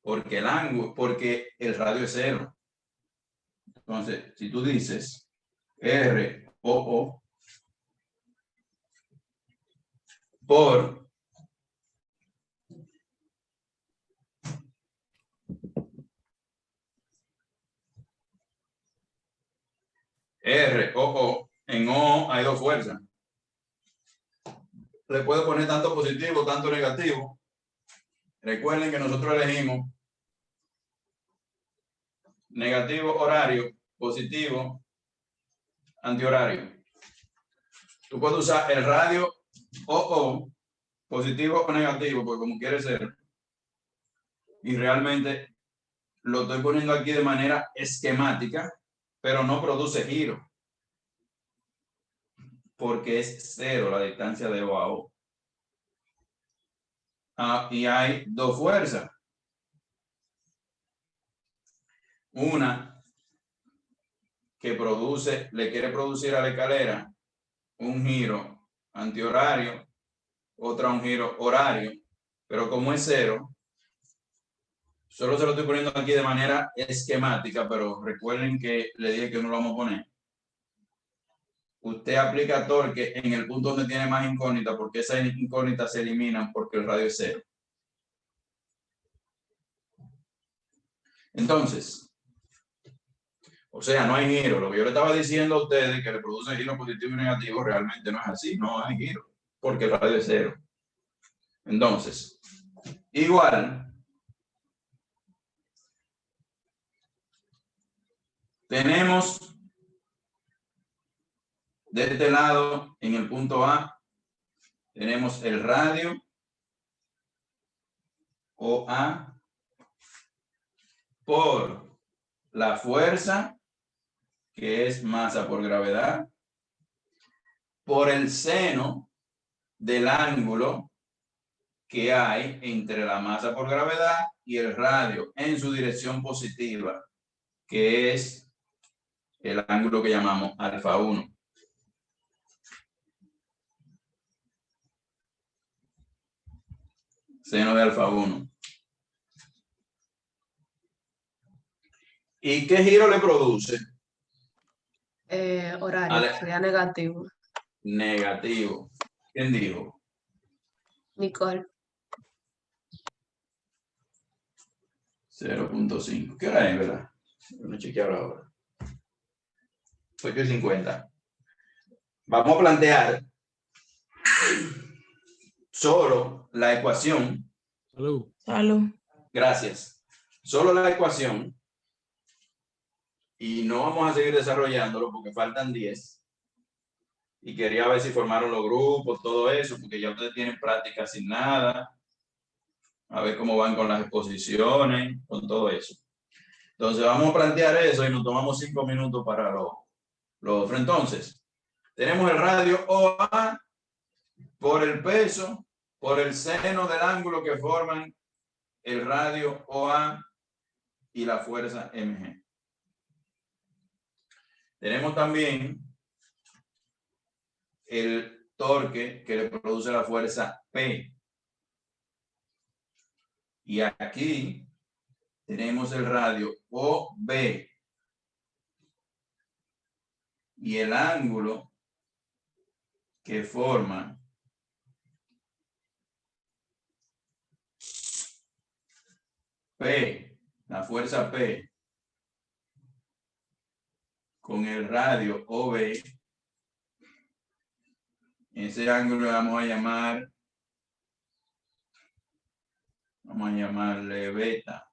Porque el ángulo, porque el radio es cero. Entonces, si tú dices ROO por ROO, en O hay dos fuerzas. Le puedo poner tanto positivo, tanto negativo. Recuerden que nosotros elegimos negativo horario, positivo antihorario. Tú puedes usar el radio OO, positivo o negativo, porque como quiere ser. Y realmente lo estoy poniendo aquí de manera esquemática, pero no produce giro. Porque es cero la distancia de O a O. Y hay dos fuerzas. Una que produce, le quiere producir a la escalera un giro antihorario, otra un giro horario, pero como es cero, solo se lo estoy poniendo aquí de manera esquemática, pero recuerden que le dije que no lo vamos a poner. Usted aplica torque en el punto donde tiene más incógnita, porque esas incógnitas se eliminan porque el radio es cero. Entonces, o sea, no hay giro. Lo que yo le estaba diciendo a ustedes que le produce giro positivo y negativo realmente no es así. No hay giro porque el radio es cero. Entonces, igual, tenemos de este lado, en el punto A, tenemos el radio OA por la fuerza, que es masa por gravedad, por el seno del ángulo que hay entre la masa por gravedad y el radio en su dirección positiva, que es el ángulo que llamamos alfa 1. Seno de alfa 1. ¿Y qué giro le produce? Horario, sería negativo. Negativo. ¿Quién dijo? Nicole. 0.5. ¿Qué hora es, verdad? No chequear ahora. 8:50. Vamos a plantear solo la ecuación. Salud. Salud. Gracias. Solo la ecuación. Y no vamos a seguir desarrollándolo porque faltan 10. Y quería ver si formaron los grupos, todo eso, porque ya ustedes tienen práctica sin nada. A ver cómo van con las exposiciones, con todo eso. Entonces vamos a plantear eso y nos tomamos 5 minutos para lo otro. Entonces, tenemos el radio OA por el peso, por el seno del ángulo que forman el radio OA y la fuerza mg. Tenemos también el torque que le produce la fuerza P. Y aquí tenemos el radio OB y el ángulo que forma P, la fuerza P, con el radio OB. Ese ángulo lo vamos a llamar Vamos a llamarle beta.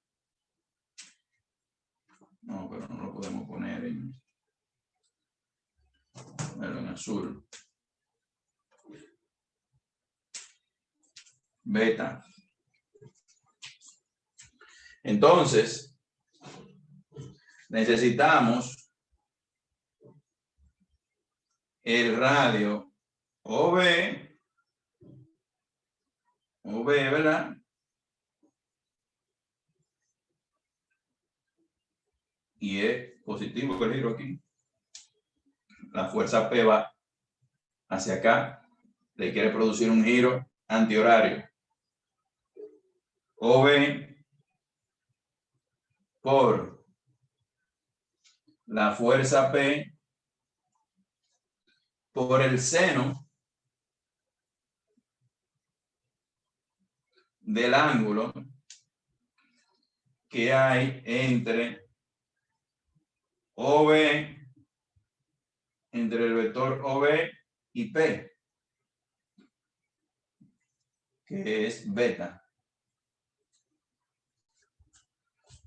No, pero no lo podemos poner en azul. Beta. Entonces, necesitamos el radio OB, ¿verdad? Y es positivo el giro aquí. La fuerza P va hacia acá. Le quiere producir un giro antihorario. OB por la fuerza P por el seno del ángulo que hay entre OB, entre el vector OB y P, que es beta.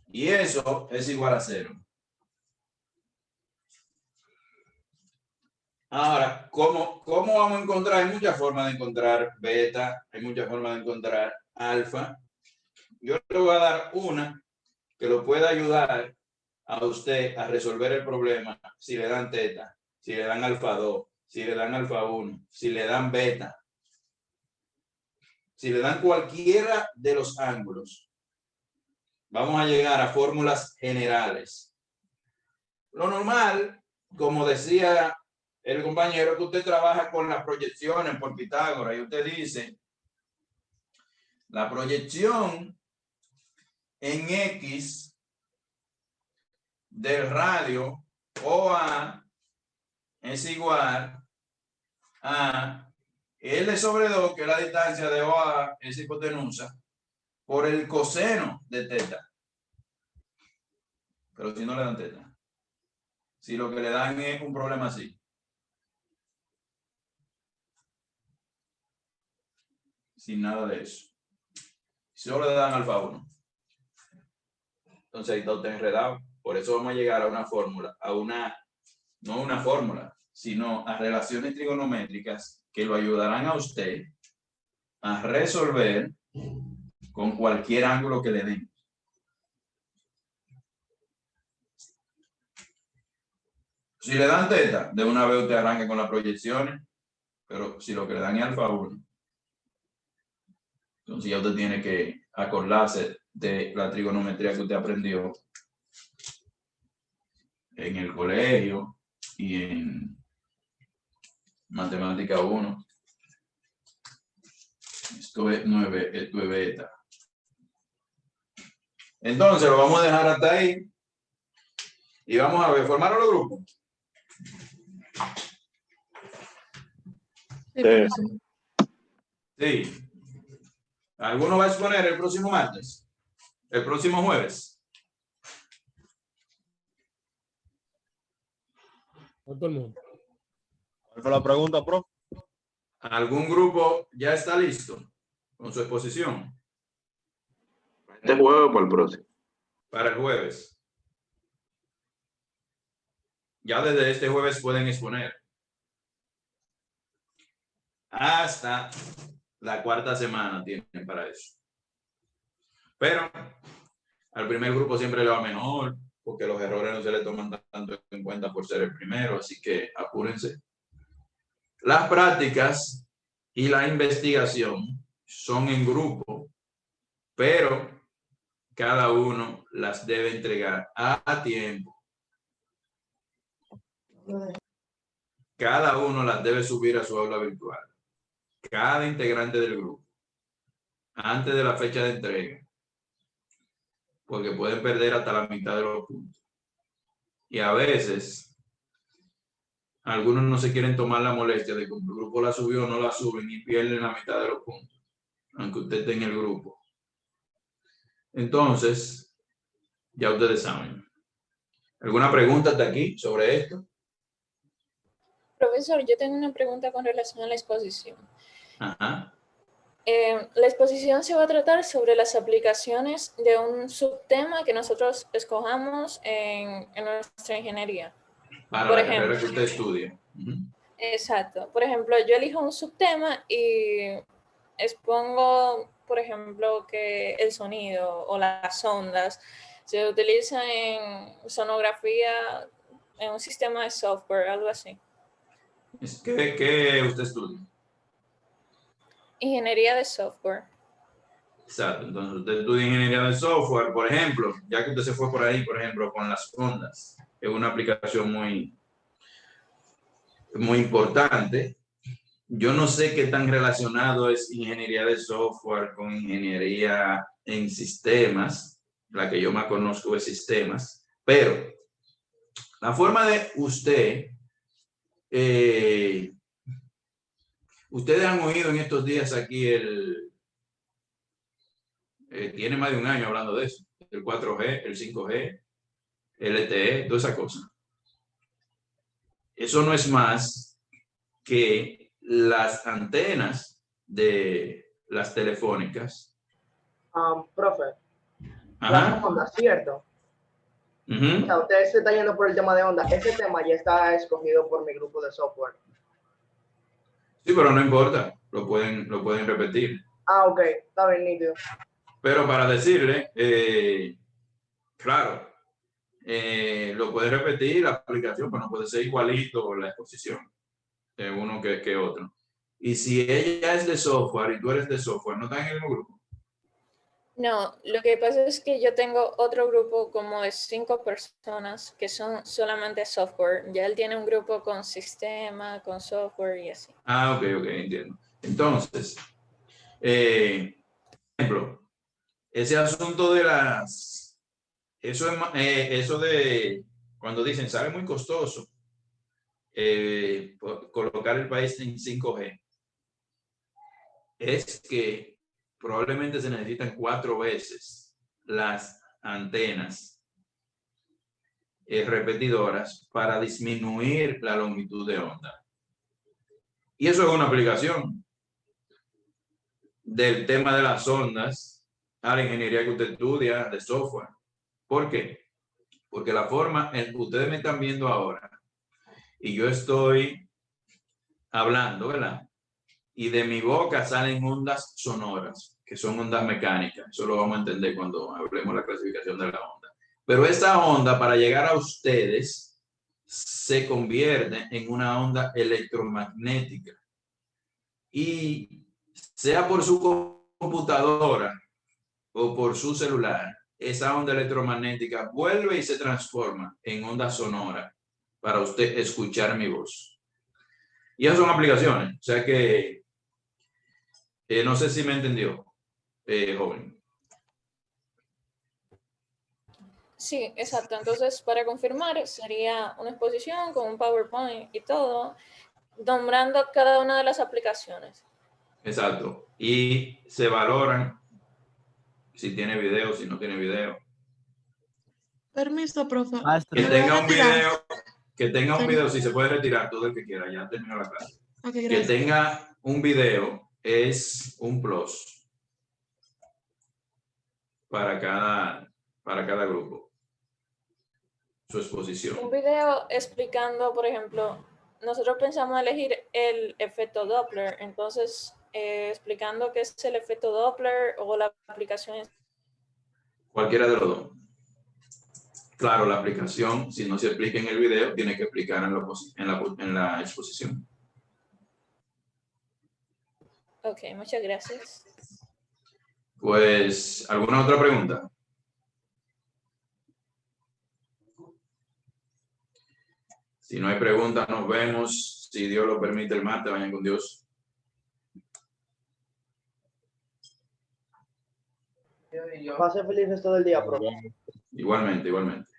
Y eso es igual a 0. Ahora, ¿cómo vamos a encontrar? Hay muchas formas de encontrar beta, hay muchas formas de encontrar alfa. Yo le voy a dar una que lo pueda ayudar a usted a resolver el problema si le dan teta, si le dan alfa 2, si le dan alfa 1, si le dan beta, si le dan cualquiera de los ángulos. Vamos a llegar a fórmulas generales. Lo normal, como decía el compañero, que usted trabaja con las proyecciones por Pitágoras y usted dice, la proyección en X del radio OA es igual a L sobre 2, que es la distancia de OA, es hipotenusa, por el coseno de teta. Pero si no le dan teta. Si lo que le dan es un problema así. Sin nada de eso. Solo le dan alfa 1. Entonces ahí está usted enredado. Por eso vamos a llegar a una fórmula, no una fórmula, sino a relaciones trigonométricas que lo ayudarán a usted a resolver con cualquier ángulo que le den. Si le dan teta, de una vez usted arranca con las proyecciones, pero si lo que le dan es alfa 1, entonces ya usted tiene que acordarse de la trigonometría que usted aprendió en el colegio y en matemática 1. Esto es 9, esto es beta. Entonces lo vamos a dejar hasta ahí y vamos a ver, ¿formaron los grupos? Sí. ¿Alguno va a exponer el próximo martes? ¿El próximo jueves? Todo el mundo. ¿Cuál fue la pregunta, profe? ¿Algún grupo ya está listo con su exposición? ¿Este jueves o para el próximo? Para el jueves. Ya desde este jueves pueden exponer. Hasta la cuarta semana tienen para eso. Pero al primer grupo siempre le va mejor, porque los errores no se le toman tanto en cuenta por ser el primero, así que apúrense. Las prácticas y la investigación son en grupo, pero cada uno las debe entregar a tiempo. Cada uno las debe subir a su aula virtual. Cada integrante del grupo. Antes de la fecha de entrega. Porque pueden perder hasta la mitad de los puntos. Y a veces, algunos no se quieren tomar la molestia de que el grupo la subió o no la suben y pierden la mitad de los puntos. Aunque usted esté en el grupo. Entonces, ya ustedes saben. ¿Alguna pregunta hasta aquí sobre esto? Profesor, yo tengo una pregunta con relación a la exposición. Ajá. La exposición se va a tratar sobre las aplicaciones de un subtema que nosotros escojamos en nuestra ingeniería. Para Por la ejemplo, carrera que usted estudie. Ujú. exacto. Por ejemplo, yo elijo un subtema y expongo, por ejemplo, que el sonido o las ondas se utilizan en sonografía en un sistema de software, algo así. ¿Qué usted estudia? Ingeniería de software. Exacto, entonces usted estudia ingeniería de software, por ejemplo, ya que usted se fue por ahí, por ejemplo, con las ondas, es una aplicación muy importante. Yo no sé qué tan relacionado es ingeniería de software con ingeniería en sistemas, la que yo más conozco es sistemas, pero la forma de ustedes han oído en estos días aquí tiene más de un año hablando de eso, el 4G, el 5G, LTE, toda esa cosa. Eso no es más que las antenas de las telefónicas. Profe, Ajá. las ondas, ¿cierto? Ujú. O sea, usted se está yendo por el tema de onda. Ese tema ya está escogido por mi grupo de software. Sí, pero no importa, lo pueden repetir. Ok, está bien, nítido. Pero para decirle, claro, lo puede repetir la aplicación, pero no puede ser igualito la exposición de uno que otro. Y si ella es de software y tú eres de software, ¿no están en el mismo grupo? No, lo que pasa es que yo tengo otro grupo como de 5 personas que son solamente software. Ya él tiene un grupo con sistema, con software y así. Ok, entiendo. Entonces, ejemplo, ese asunto de eso de cuando dicen sale muy costoso colocar el país en 5G, es que probablemente se necesitan 4 veces las antenas repetidoras para disminuir la longitud de onda. Y eso es una aplicación del tema de las ondas a la ingeniería que usted estudia de software. ¿Por qué? Porque la forma en que ustedes me están viendo ahora y yo estoy hablando, ¿verdad? Y de mi boca salen ondas sonoras, que son ondas mecánicas. Eso lo vamos a entender cuando hablemos de la clasificación de la onda. Pero esta onda, para llegar a ustedes, se convierte en una onda electromagnética. Y sea por su computadora o por su celular, esa onda electromagnética vuelve y se transforma en onda sonora para usted escuchar mi voz. Y esas son aplicaciones. O sea que no sé si me entendió, joven. Sí, exacto. Entonces, para confirmar, sería una exposición con un PowerPoint y todo, nombrando cada una de las aplicaciones. Exacto. Y se valoran si tiene video, si no tiene video. Permiso, profe. Que ¿Me voy a tenga un retirar? video, que tenga un Sí. video, si se puede retirar todo el que quiera, ya terminó la clase. Ok, Que gracias. tenga un video es un plus para cada grupo. Su exposición. Un video explicando, por ejemplo, nosotros pensamos elegir el efecto Doppler, entonces explicando qué es el efecto Doppler o la aplicación. Cualquiera de los dos. Claro, la aplicación, si no se explica en el video, tiene que explicar en la exposición. Ok, muchas gracias. Pues, ¿alguna otra pregunta? Si no hay preguntas, nos vemos. Si Dios lo permite el martes, vayan con Dios. Pase feliz resto del día, profe. Igualmente, igualmente.